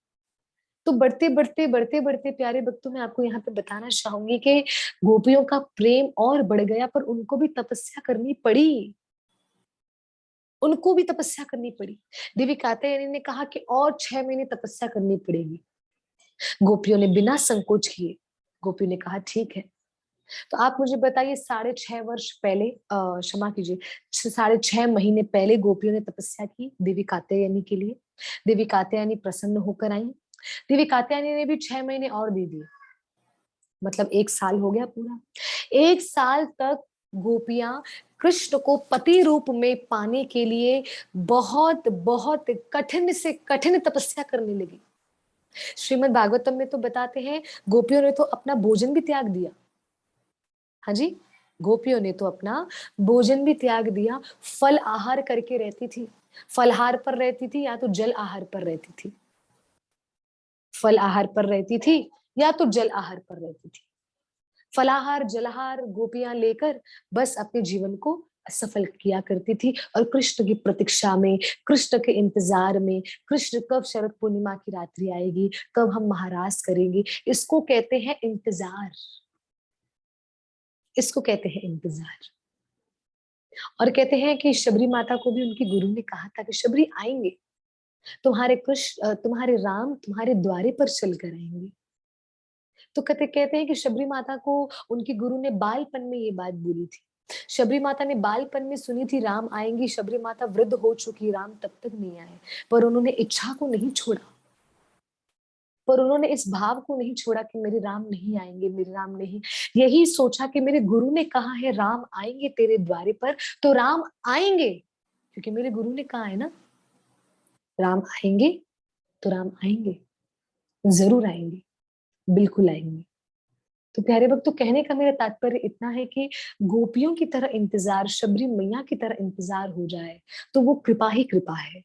तो बढ़ते बढ़ते बढ़ते बढ़ते प्यारे भक्तों, मैं आपको यहाँ पे बताना चाहूंगी कि गोपियों का प्रेम और बढ़ गया, पर उनको भी तपस्या करनी पड़ी, उनको भी तपस्या करनी पड़ी। देवी कात्यायनी ने कहा कि और 6 महीने तपस्या करनी पड़ेगी। गोपियों ने बिना संकोच किए, गोपियों ने कहा ठीक है। तो आप मुझे बताइए, 6.5 वर्ष पहले, क्षमा कीजिए, 6.5 महीने पहले गोपियों ने तपस्या की देवी कात्यायनी के लिए। देवी कात्यायनी प्रसन्न होकर आई। देवी कात्यायनी ने भी 6 महीने और दे दिए, मतलब 1 साल हो गया पूरा। 1 साल तक गोपियां कृष्ण को पति रूप में पाने के लिए बहुत बहुत कठिन से कठिन तपस्या करने लगी। श्रीमद् भागवतम में तो बताते हैं, गोपियों ने तो अपना भोजन भी त्याग दिया। हाँ जी, गोपियों ने तो अपना भोजन भी त्याग दिया, फल आहार करके रहती थी, फलहार पर रहती थी या तो जल आहार पर रहती थी, फल आहार पर रहती थी या तो जल आहार पर रहती थी। फलाहार जलहार गोपियां लेकर बस अपने जीवन को सफल किया करती थी, और कृष्ण की प्रतीक्षा में, कृष्ण के इंतजार में, कृष्ण कब शरद पूर्णिमा की रात्रि आएगी, कब हम महारास करेंगे, इसको कहते हैं इंतजार, इसको कहते हैं इंतजार। और कहते हैं कि शबरी माता को भी उनकी गुरु ने कहा था कि शबरी आएंगे, तुम्हारे कृष्ण, तुम्हारे राम तुम्हारे द्वारे पर चल कर आएंगे। तो कहते कहते हैं कि शबरी माता को उनकी गुरु ने बालपन में ये बात बोली थी। शबरी माता ने बालपन में सुनी थी राम आएंगी, शबरी माता वृद्ध हो चुकी, राम तब तक नहीं आए, पर उन्होंने इच्छा को नहीं छोड़ा, पर उन्होंने इस भाव को नहीं छोड़ा कि मेरे राम नहीं आएंगे, मेरे राम नहीं। यही सोचा कि मेरे गुरु ने कहा है राम आएंगे तेरे द्वारे पर, तो राम आएंगे, क्योंकि मेरे गुरु ने कहा है ना, राम आएंगे तो राम आएंगे, जरूर आएंगे, बिल्कुल आएंगे। तो प्यारे भक्त, तो कहने का मेरा तात्पर्य इतना है कि गोपियों की तरह इंतजार, शबरी मैया की तरह इंतजार हो जाए तो वो कृपा ही कृपा है,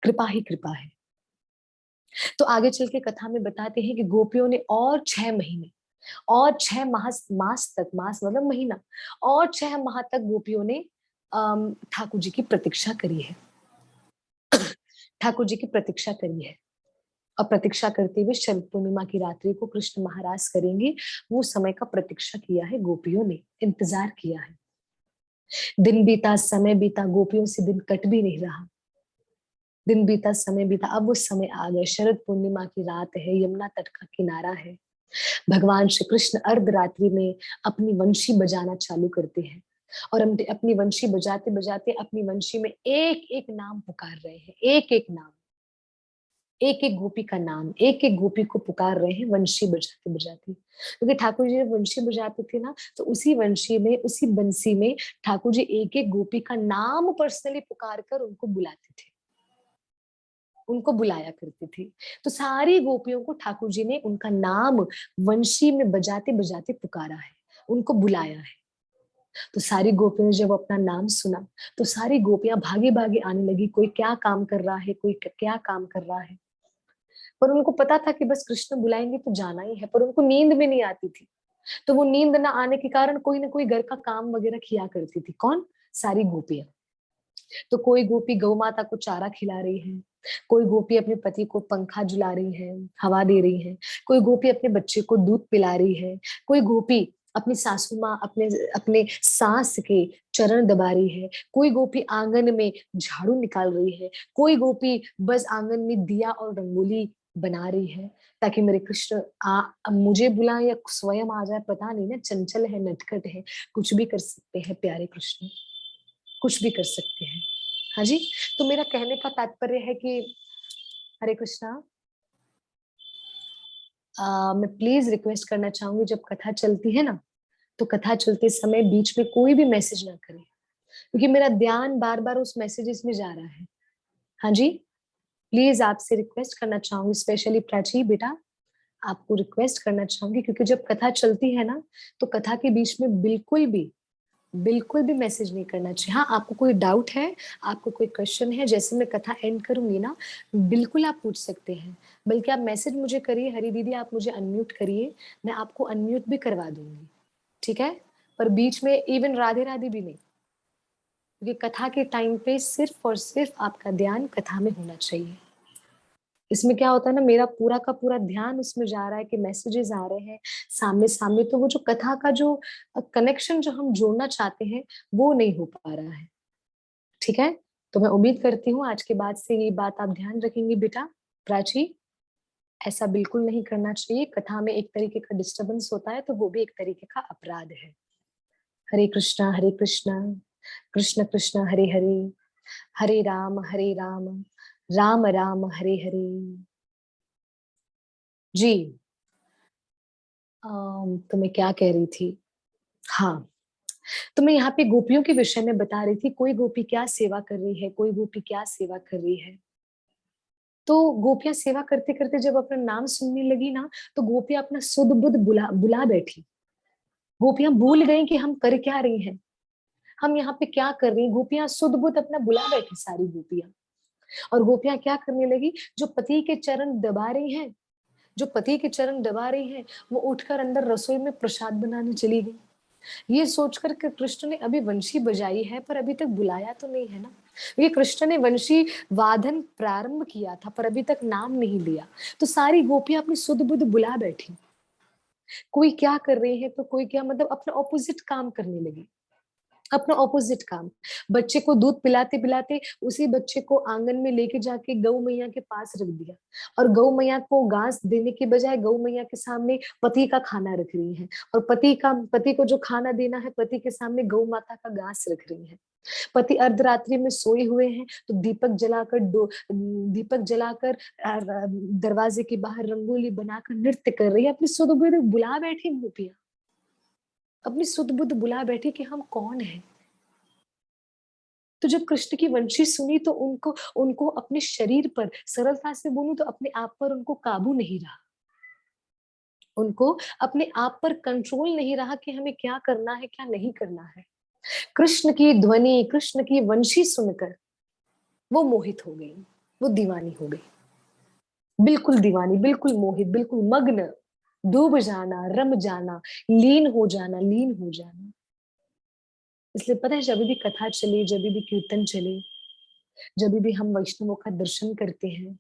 कृपा ही कृपा है। तो आगे चल के कथा में बताते हैं कि गोपियों ने और 6 महीने, और 6 माह, मास तक, मास मतलब महीना, और 6 माह तक गोपियों ने ठाकुर जी की प्रतीक्षा करी है, ठाकुर जी की प्रतीक्षा करी है। और प्रतीक्षा करते हुए शरद पूर्णिमा की रात्रि को कृष्ण महाराज करेंगे। वो समय का प्रतीक्षा किया है गोपियों ने, इंतजार किया है। दिन बीता, समय बीता, गोपियों से दिन कट भी नहीं रहा। दिन बीता, समय बीता, अब वो समय आ गए। शरद पूर्णिमा की रात है, यमुना तट का किनारा है। भगवान श्री कृष्ण अर्धरात्रि में अपनी वंशी बजाना चालू करते हैं और हम अपनी वंशी बजाते बजाते अपनी वंशी में एक एक नाम पुकार रहे हैं। एक एक नाम, एक एक गोपी का नाम, एक एक गोपी को पुकार रहे हैं वंशी बजाते बजाते। क्योंकि ठाकुर जी जब वंशी बजाते थे ना, तो उसी वंशी में, उसी बंसी में ठाकुर जी एक एक गोपी का नाम पर्सनली पुकार कर उनको बुलाते थे, उनको बुलाया करते थे। तो सारी गोपियों को ठाकुर जी ने उनका नाम वंशी में बजाते बजाते पुकारा है, उनको बुलाया है। तो सारी गोपियों ने जब अपना नाम सुना, तो सारी गोपियां भागे भागे आने लगी। कोई क्या काम कर रहा है, कोई क्या काम कर रहा है। पर उनको पता था कि बस कृष्ण बुलाएंगे तो जाना ही है, पर उनको नींद भी नहीं आती थी। तो वो नींद ना आने के कारण कोई ना कोई घर का काम वगैरह किया करती थी। कौन? सारी गोपियां। तो कोई गोपी गौ माता को चारा खिला रही है, कोई गोपी अपने पति को पंखा झुला रही है, हवा दे रही है, कोई गोपी अपने बच्चे को दूध पिला रही है, कोई गोपी अपनी सासू माँ अपने अपने सास के चरण दबा रही है, कोई गोपी आंगन में झाड़ू निकाल रही है, कोई गोपी बस आंगन में दिया और रंगोली बना रही है, ताकि मेरे कृष्ण मुझे बुलाए या स्वयं आ जाए, पता नहीं ना, चंचल है, नटखट है, कुछ भी कर सकते हैं प्यारे कृष्ण, कुछ भी कर सकते हैं। हाँ जी। तो मेरा कहने का तात्पर्य है कि हरे कृष्णा, मैं प्लीज रिक्वेस्ट करना चाहूंगी, जब कथा चलती है ना, तो कथा चलते समय बीच में कोई भी मैसेज ना करे, क्योंकि मेरा ध्यान बार बार उस मैसेजेस में जा रहा है। हाँ जी, प्लीज आपसे रिक्वेस्ट करना चाहूंगी, स्पेशली प्राची बेटा, आपको रिक्वेस्ट करना चाहूंगी, क्योंकि जब कथा चलती है ना, तो कथा के बीच में बिल्कुल भी मैसेज नहीं करना चाहिए। हाँ, आपको कोई डाउट है, आपको कोई क्वेश्चन है, जैसे मैं कथा एंड करूंगी ना, बिल्कुल आप पूछ सकते हैं। बल्कि आप मैसेज मुझे करिए, हरी दीदी आप मुझे अनम्यूट करिए, मैं आपको अनम्यूट भी करवा दूंगी, ठीक है। पर बीच में इवन राधे राधे भी नहीं, क्योंकि कथा के टाइम पे सिर्फ और सिर्फ आपका ध्यान कथा में होना चाहिए। इसमें क्या होता है ना, मेरा पूरा का पूरा ध्यान उसमें जा रहा है कि मैसेजेस आ रहे हैं सामने सामने, तो वो जो कथा का जो कनेक्शन जो हम जोड़ना चाहते हैं, वो नहीं हो पा रहा है, ठीक है। तो मैं उम्मीद करती हूँ आज के बाद से ये बात आप ध्यान रखेंगी बेटा प्राची। ऐसा बिल्कुल नहीं करना चाहिए, कथा में एक तरीके का डिस्टरबेंस होता है, तो वो भी एक तरीके का अपराध है। हरे कृष्णा कृष्ण कृष्ण हरे हरे, हरे राम राम राम हरे हरे। जी। तो मैं क्या कह रही थी? हाँ, तो मैं यहाँ पे गोपियों के विषय में बता रही थी, कोई गोपी क्या सेवा कर रही है, कोई गोपी क्या सेवा कर रही है। तो गोपियां सेवा करते करते जब अपना नाम सुनने लगी ना, तो गोपियां अपना सुध बुध बुला बुला बैठी। गोपियां भूल गई कि हम कर क्या रही हैं, हम यहाँ पे क्या कर रही हैं। गोपियां सुध बुध अपना बुला बैठी सारी गोपियां। और गोपियां क्या करने लगी, जो पति के चरण दबा रही हैं, जो पति के चरण दबा रही हैं, वो उठकर अंदर रसोई में प्रसाद बनाने चली गई। ये सोचकर कि कृष्ण ने अभी वंशी बजाई है पर अभी तक बुलाया तो नहीं है ना। ये कृष्ण ने वंशी वादन प्रारंभ किया था पर अभी तक नाम नहीं लिया। तो सारी गोपियां अपनी सुध बुध बुला बैठी। कोई क्या कर रही है तो कोई क्या, मतलब अपना ऑपोजिट काम करने लगी, अपना ऑपोजिट काम। बच्चे को दूध पिलाते पिलाते उसी बच्चे को आंगन में लेके जाके गौ मैया के पास रख दिया, और गौ मैया को घास देने के बजाय गौ मैया के सामने पति का खाना रख रही है, और पति को जो खाना देना है, पति के सामने गौ माता का घास रख रही है। पति अर्धरात्रि में सोए हुए हैं, तो दीपक जलाकर दरवाजे के बाहर रंगोली बनाकर नृत्य कर रही है। अपनी सुध बुध बुला बैठी गोपियां, अपनी सुध बुध बुला बैठी कि हम कौन है। तो जब कृष्ण की वंशी सुनी, तो उनको उनको अपने शरीर पर, सरलता से बोलूं तो अपने आप पर उनको काबू नहीं रहा, उनको अपने आप पर कंट्रोल नहीं रहा कि हमें क्या करना है क्या नहीं करना है। कृष्ण की ध्वनि, कृष्ण की वंशी सुनकर वो मोहित हो गई, वो दीवानी हो गई, बिल्कुल दीवानी, बिल्कुल मोहित, बिल्कुल मग्न, डूब जाना, रम जाना, लीन हो जाना। इसलिए पता है, जब भी कथा चले, जब भी कीर्तन चले, जब भी हम वैष्णवों का दर्शन करते हैं,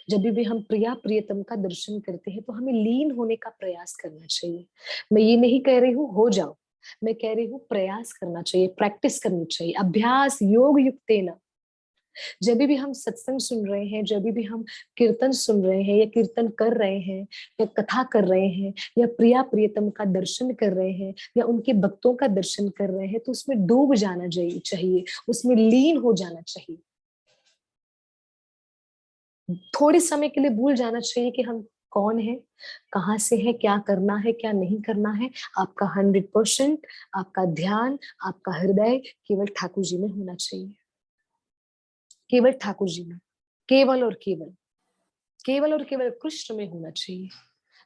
जब भी हम प्रिया प्रियतम का दर्शन करते हैं तो हमें लीन होने का प्रयास करना चाहिए। मैं ये नहीं कह रही हूँ हो जाओ, मैं कह रही हूँ प्रयास करना चाहिए, प्रैक्टिस करनी चाहिए, अभ्यास योग युक्तेन। जब भी हम सत्संग सुन रहे हैं, जब भी हम कीर्तन सुन रहे हैं या कीर्तन कर रहे हैं या कथा कर रहे हैं या प्रिया प्रियतम का दर्शन कर रहे हैं या उनके भक्तों का दर्शन कर रहे हैं, तो उसमें डूब जाना चाहिए, उसमें लीन हो जाना चाहिए। थोड़े समय के लिए भूल जाना चाहिए कि हम कौन है, कहाँ से है, क्या करना है, क्या नहीं करना है। आपका 100% आपका ध्यान, आपका हृदय केवल ठाकुर जी में होना चाहिए, केवल ठाकुर जी में, केवल और केवल, केवल और केवल कृष्ण में होना चाहिए।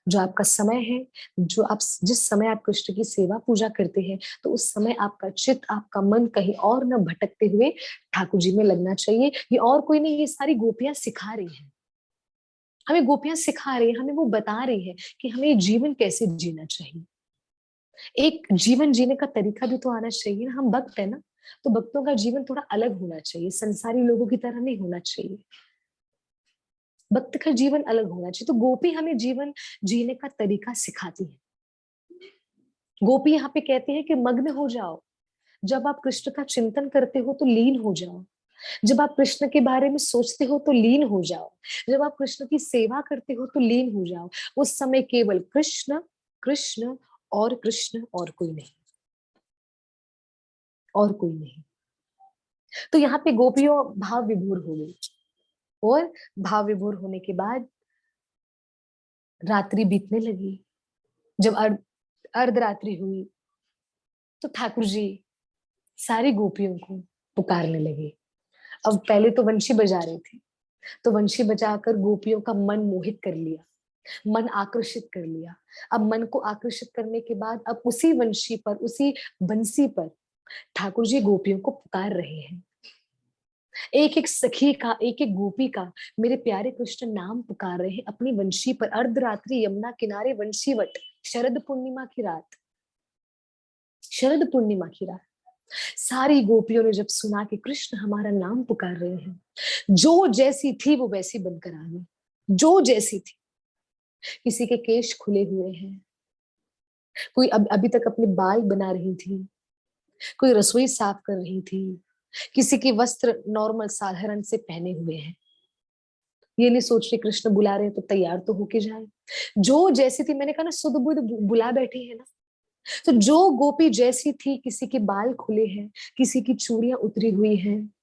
जो आपका समय है, जो आप जिस समय आप कृष्ण की सेवा पूजा करते हैं, तो उस समय आपका चित्त, आपका मन कहीं और न भटकते हुए ठाकुर जी में लगना चाहिए। ये और कोई नहीं, ये सारी गोपियां सिखा रही हैं हमें, गोपियां सिखा रही है हमें, वो बता रही है कि हमें जीवन कैसे जीना चाहिए। एक जीवन जीने का तरीका भी तो आना चाहिए ना। हम भक्त है ना, तो भक्तों का जीवन थोड़ा अलग होना चाहिए, संसारी लोगों की तरह नहीं होना चाहिए। भक्त का जीवन अलग होना चाहिए। तो गोपी हमें जीवन जीने का तरीका सिखाती है। गोपी यहाँ पे कहते हैं कि मग्न हो जाओ, जब आप कृष्ण का चिंतन करते हो तो लीन हो जाओ, जब आप कृष्ण के बारे में सोचते हो तो लीन हो जाओ, जब आप कृष्ण की सेवा करते हो तो लीन हो जाओ। उस समय केवल कृष्ण, कृष्ण और कृष्ण, और कोई नहीं, और कोई नहीं। तो यहाँ पे गोपियों भाव विभोर हो गई, और भाव विभोर होने के बाद रात्रि बीतने लगी। जब अर्धरात्रि हुई तो ठाकुर जी सारी गोपियों को पुकारने लगे। अब पहले तो वंशी बजा रहे थे, तो वंशी बजाकर गोपियों का मन मोहित कर लिया, मन आकर्षित कर लिया। अब मन को आकर्षित करने के बाद अब उसी वंशी पर, उसी बंसी पर ठाकुर जी गोपियों को पुकार रहे हैं। एक एक सखी का, एक एक गोपी का मेरे प्यारे कृष्ण नाम पुकार रहे हैं अपनी वंशी पर। अर्धरात्रि यमुना किनारे वंशीवट, शरद पूर्णिमा की रात, शरद पूर्णिमा की रात। सारी गोपियों ने जब सुना कि कृष्ण हमारा नाम पुकार रहे हैं, जो जैसी थी वो वैसी बनकर आ गई, जो जैसी थी। किसी के केश खुले हुए हैं, कोई अभी तक अपने बाल बना रही थी, कोई रसोई साफ कर रही थी, किसी के वस्त्र नॉर्मल साधारण से पहने हुए हैं। ये नहीं सोच रहे कृष्ण बुला रहे हैं तो तैयार तो होके जाए। जो जैसी थी, मैंने कहा ना, सुध बुध बुला बैठी है ना। तो जो गोपी जैसी थी, किसी के बाल खुले हैं, किसी की चूड़ियां उतरी हुई हैं,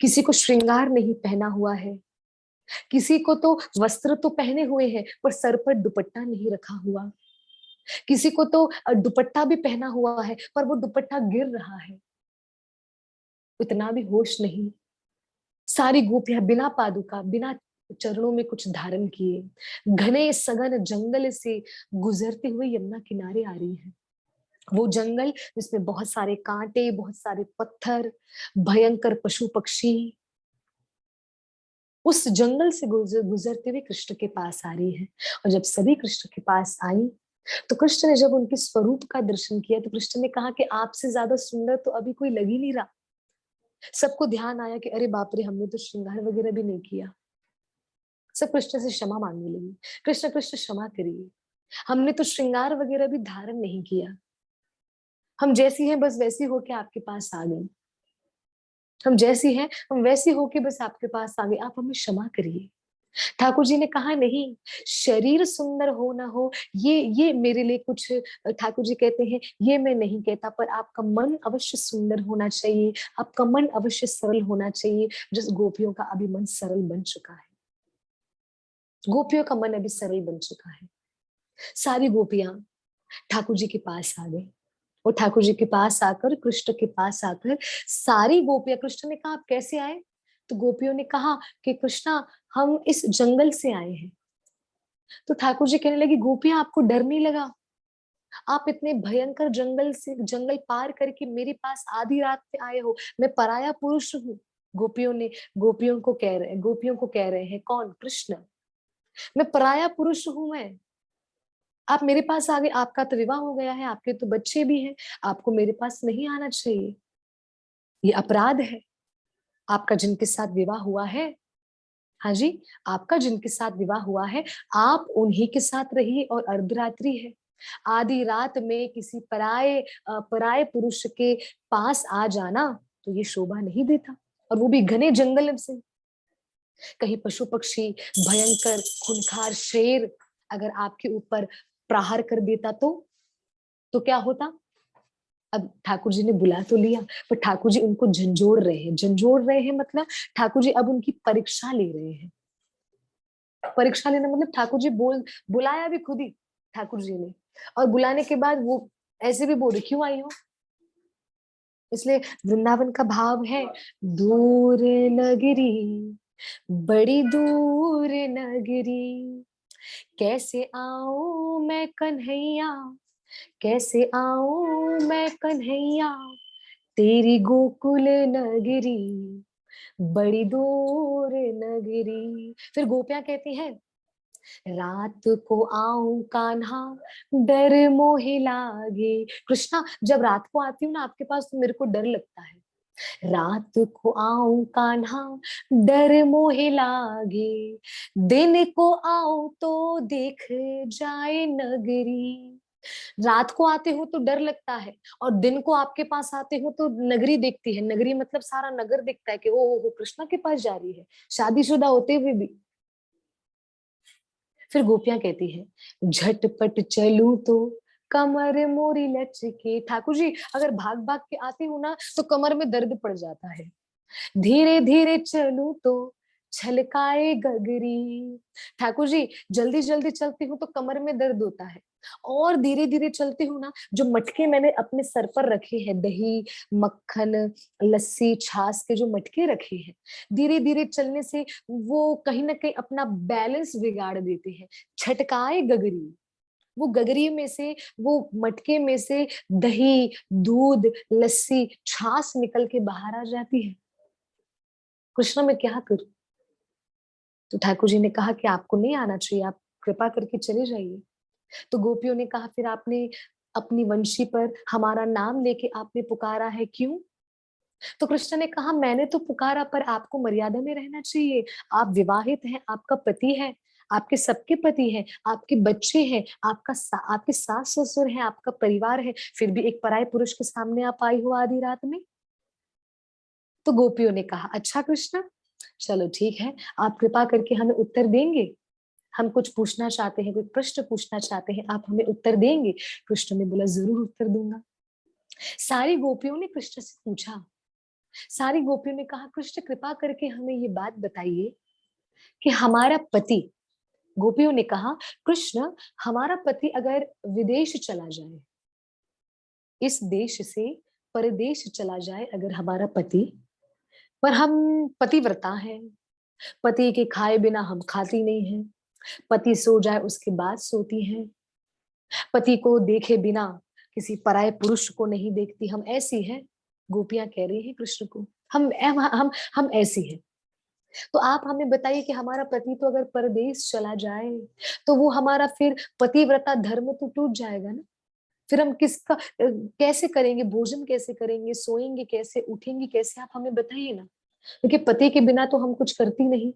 किसी को श्रृंगार नहीं पहना हुआ है, किसी को तो वस्त्र तो पहने हुए हैं पर सर पर दुपट्टा नहीं रखा हुआ, किसी को तो दुपट्टा भी पहना हुआ है पर वो दुपट्टा गिर रहा है, इतना भी होश नहीं। सारी गोपियां बिना पादुका, बिना चरणों में कुछ धारण किए घने सघन जंगल से गुजरते हुए यमुना किनारे आ रही है। वो जंगल जिसमें बहुत सारे कांटे, बहुत सारे पत्थर, भयंकर पशु पक्षी, उस जंगल से गुजरते हुए कृष्ण के पास आ रही है। और जब सभी कृष्ण के पास आई तो कृष्ण ने जब उनके स्वरूप का दर्शन किया तो कृष्ण ने कहा कि आपसे ज्यादा सुंदर तो अभी कोई लग ही नहीं रहा। सबको ध्यान आया कि अरे बाप रे, हमने तो श्रृंगार वगैरह भी नहीं किया। सब कृष्ण से क्षमा मांगने लगी, कृष्ण कृष्ण क्षमा करिए, हमने तो श्रृंगार वगैरह भी धारण नहीं किया, हम जैसी हैं बस वैसी होके आपके पास आ गई, हम जैसी हैं हम वैसी होके बस आपके पास आ गए, आप हमें क्षमा करिए। ठाकुर जी ने कहा नहीं, शरीर सुंदर हो ना हो ये मेरे लिए कुछ, ठाकुर जी कहते हैं ये मैं नहीं कहता, पर आपका मन अवश्य सुंदर होना चाहिए, आपका मन अवश्य सरल होना चाहिए। जिस गोपियों का अभी मन सरल बन चुका है, गोपियों का मन अभी सरल बन चुका है। सारी गोपियां ठाकुर जी के पास आ गई, और ठाकुर जी के पास आकर, कृष्ण के पास आकर सारी गोपियां, कृष्ण ने कहा आप कैसे आए? तो गोपियों ने कहा कि कृष्णा, हम इस जंगल से आए हैं। तो ठाकुर जी कहने लगे गोपियां आपको डर नहीं लगा? आप इतने भयंकर जंगल से, जंगल पार करके मेरे पास आधी रात में आए हो, मैं पराया पुरुष हूँ। गोपियों ने, गोपियों को कह रहे हैं, कौन? कृष्ण। मैं पराया पुरुष हूं मैं, आप मेरे पास आ गए, आपका तो विवाह हो गया है, आपके तो बच्चे भी हैं, आपको मेरे पास नहीं आना चाहिए, ये अपराध है। आपका जिनके साथ विवाह हुआ है हाँ जी, आपका जिनके साथ विवाह हुआ है, आप उन्हीं के साथ रहिए और अर्धरात्रि है। आधी रात में किसी पराये पुरुष के पास आ जाना तो ये शोभा नहीं देता, और वो भी घने जंगल से। कहीं पशु पक्षी, भयंकर खूंखार शेर अगर आपके ऊपर प्रहार कर देता तो क्या होता? अब ठाकुर जी ने बुला तो लिया, पर ठाकुर जी उनको झंझोड़ रहे हैं मतलब ठाकुर जी अब उनकी परीक्षा ले रहे हैं। परीक्षा लेना मतलब ठाकुर जी बुलाया भी खुद ही ठाकुर जी ने, और बुलाने के बाद वो ऐसे भी बोल रहे क्यों आई हो। इसलिए वृंदावन का भाव है, दूर नगरी, बड़ी दूर नगरी, कैसे आऊं मैं कन्हैया, कैसे आऊं मैं कन्हैया, तेरी गोकुल नगरी, बड़ी दूर नगरी। फिर गोपियां कहती हैं, रात को आऊं कान्हा, डर मोहे लागे। कृष्णा, जब रात को आती हूँ ना आपके पास तो मेरे को डर लगता है। रात को आऊं कान्हा, डर मोहे लागे, दिन को आऊं तो देख जाए नगरी। रात को आते हो तो डर लगता है, और दिन को आपके पास आते हो तो नगरी देखती है। नगरी मतलब सारा नगर दिखता है कि ओ कृष्णा के पास जा रही है, शादीशुदा होते हुए भी। फिर गोपियां कहती है, झटपट चलूं तो कमर मोरी लचके। ठाकुर जी अगर भाग भाग के आती हूँ ना तो कमर में दर्द पड़ जाता है। धीरे धीरे चलूं तो छलकाए गगरी। ठाकुर जी जल्दी जल्दी चलती हूँ तो कमर में दर्द होता है, और धीरे धीरे चलती हूँ ना, जो मटके मैंने अपने सर पर रखे हैं, दही मक्खन लस्सी छाछ के जो मटके रखे हैं, धीरे धीरे चलने से वो कहीं ना कहीं अपना बैलेंस बिगाड़ देते हैं। छटकाए गगरी, वो गगरी में से, वो मटके में से दही दूध लस्सी छाछ निकल के बाहर आ जाती है। कृष्ण मैं क्या करूं? तो ठाकुर जी ने कहा कि आपको नहीं आना चाहिए, आप कृपा करके चले जाइए। तो गोपियों ने कहा, फिर आपने अपनी वंशी पर हमारा नाम लेके आपने पुकारा है, क्यों? तो कृष्ण ने कहा, मैंने तो पुकारा पर आपको मर्यादा में रहना चाहिए। आप विवाहित हैं, आपका पति है, आपके सबके पति हैं, आपके बच्चे हैं, आपके सास ससुर हैं, आपका परिवार है, फिर भी एक पराये पुरुष के सामने आप आई हो आधी रात में। तो गोपियों ने कहा, अच्छा कृष्ण, चलो ठीक है, आप कृपा करके हमें उत्तर देंगे। हम कुछ पूछना चाहते हैं, कोई प्रश्न पूछना चाहते हैं, आप हमें उत्तर देंगे? कृष्ण ने बोला, जरूर उत्तर दूंगा। सारी गोपियों ने कृष्ण से पूछा। सारी गोपियों ने कहा, कृष्ण कृपा करके हमें ये बात बताइए कि हमारा पति, गोपियों ने कहा, कृष्ण हमारा पति अगर विदेश चला जाए, इस देश से परदेश चला जाए अगर हमारा पति, पर हम पतिव्रता हैं, पति के खाए बिना हम खाती नहीं हैं, पति सो जाए उसके बाद सोती हैं, पति को देखे बिना किसी पराये पुरुष को नहीं देखती, हम ऐसी हैं। गोपियां कह रही हैं कृष्ण को, हम ऐसी हैं। तो आप हमें बताइए कि हमारा पति तो अगर परदेश चला जाए तो वो हमारा फिर पतिव्रता धर्म तो टूट जाएगा ना। फिर हम कैसे करेंगे, भोजन कैसे करेंगे, सोएंगे कैसे, उठेंगे कैसे, आप हमें बताइए ना, क्योंकि पति के बिना तो हम कुछ करती नहीं।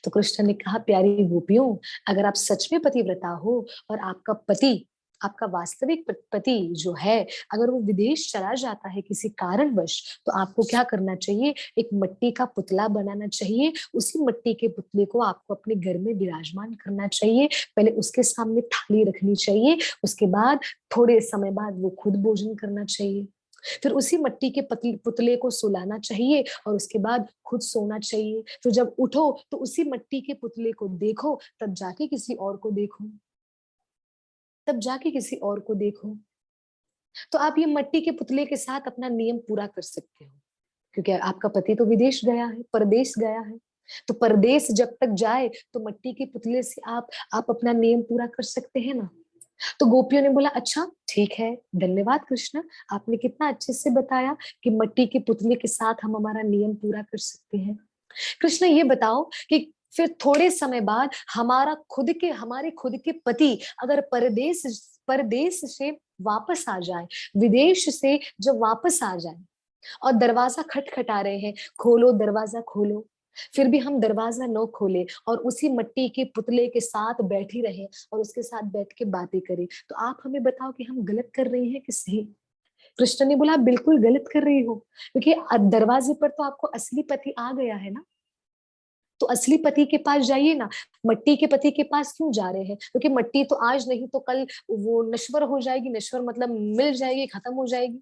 तो कृष्ण ने कहा, प्यारी गोपियों, अगर आप सच में पतिव्रता हो और आपका पति, आपका वास्तविक पति जो है, अगर वो विदेश चला जाता है किसी कारणवश, तो आपको क्या करना चाहिए? एक मिट्टी का पुतला बनाना चाहिए, उसी मिट्टी के पुतले को आपको अपने घर में विराजमान करना चाहिए। पहले उसके सामने थाली रखनी चाहिए, उसके बाद थोड़े समय बाद वो खुद भोजन करना चाहिए, फिर उसी मिट्टी के पुतले को सुलाना चाहिए और उसके बाद खुद सोना चाहिए। फिर जब उठो तो उसी मिट्टी के पुतले को देखो, तब जाके किसी और को देखो, तब जाके किसी और को देखो। तो आप ये मिट्टी के पुतले के साथ अपना नियम पूरा कर सकते हो, क्योंकि आपका पति तो विदेश गया है, परदेश गया है। तो परदेश जब तक जाए तो मिट्टी के पुतले से आप अपना नियम पूरा कर सकते हैं ना। तो गोपियों ने बोला, अच्छा ठीक है, धन्यवाद कृष्ण, आपने कितना अच्छे से बताया कि मिट्टी के पुतले के साथ हम हमारा नियम पूरा कर सकते हैं। कृष्ण ये बताओ कि फिर थोड़े समय बाद हमारे खुद के पति अगर परदेश परदेश से वापस आ जाए, विदेश से जब वापस आ जाए और दरवाजा खटखटा रहे हैं, खोलो दरवाजा खोलो, फिर भी हम दरवाजा न खोले और उसी मिट्टी के पुतले के साथ बैठी रहे और उसके साथ बैठ के बातें करें, तो आप हमें बताओ कि हम गलत कर रहे हैं कि सही? कृष्ण ने बोला, बिल्कुल गलत कर रही हो, क्योंकि दरवाजे पर तो आपको असली पति आ गया है ना, तो असली पति के पास जाइए ना। मट्टी के पति के पास क्यों जा रहे हैं? क्योंकि मट्टी तो आज नहीं तो कल वो नश्वर हो जाएगी, नश्वर मतलब मिल जाएगी, खत्म हो जाएगी।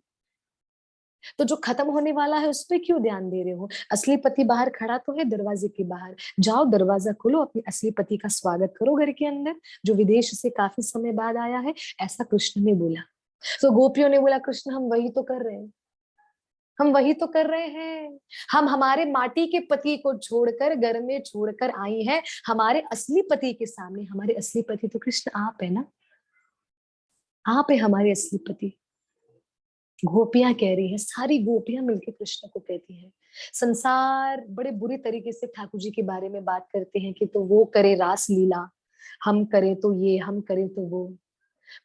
तो जो खत्म होने वाला है उस पे क्यों ध्यान दे रहे हो? असली पति बाहर खड़ा तो है दरवाजे के बाहर, जाओ दरवाजा खोलो, अपने असली पति का स्वागत करो घर के अंदर, जो विदेश से काफी समय बाद आया है। ऐसा कृष्ण ने बोला। तो गोपियों ने बोला, कृष्ण हम वही तो कर रहे हैं, हम वही तो कर रहे हैं। हम हमारे माटी के पति को छोड़कर, घर में छोड़कर आई हैं हमारे असली पति के सामने। हमारे असली पति तो कृष्ण आप है ना, आप है हमारे असली पति। गोपियां कह रही है, सारी गोपियां मिलकर कृष्ण को कहती हैं। संसार बड़े बुरी तरीके से ठाकुर जी के बारे में बात करते हैं कि तो वो करे रास लीला, हम करें तो ये, हम करें तो वो।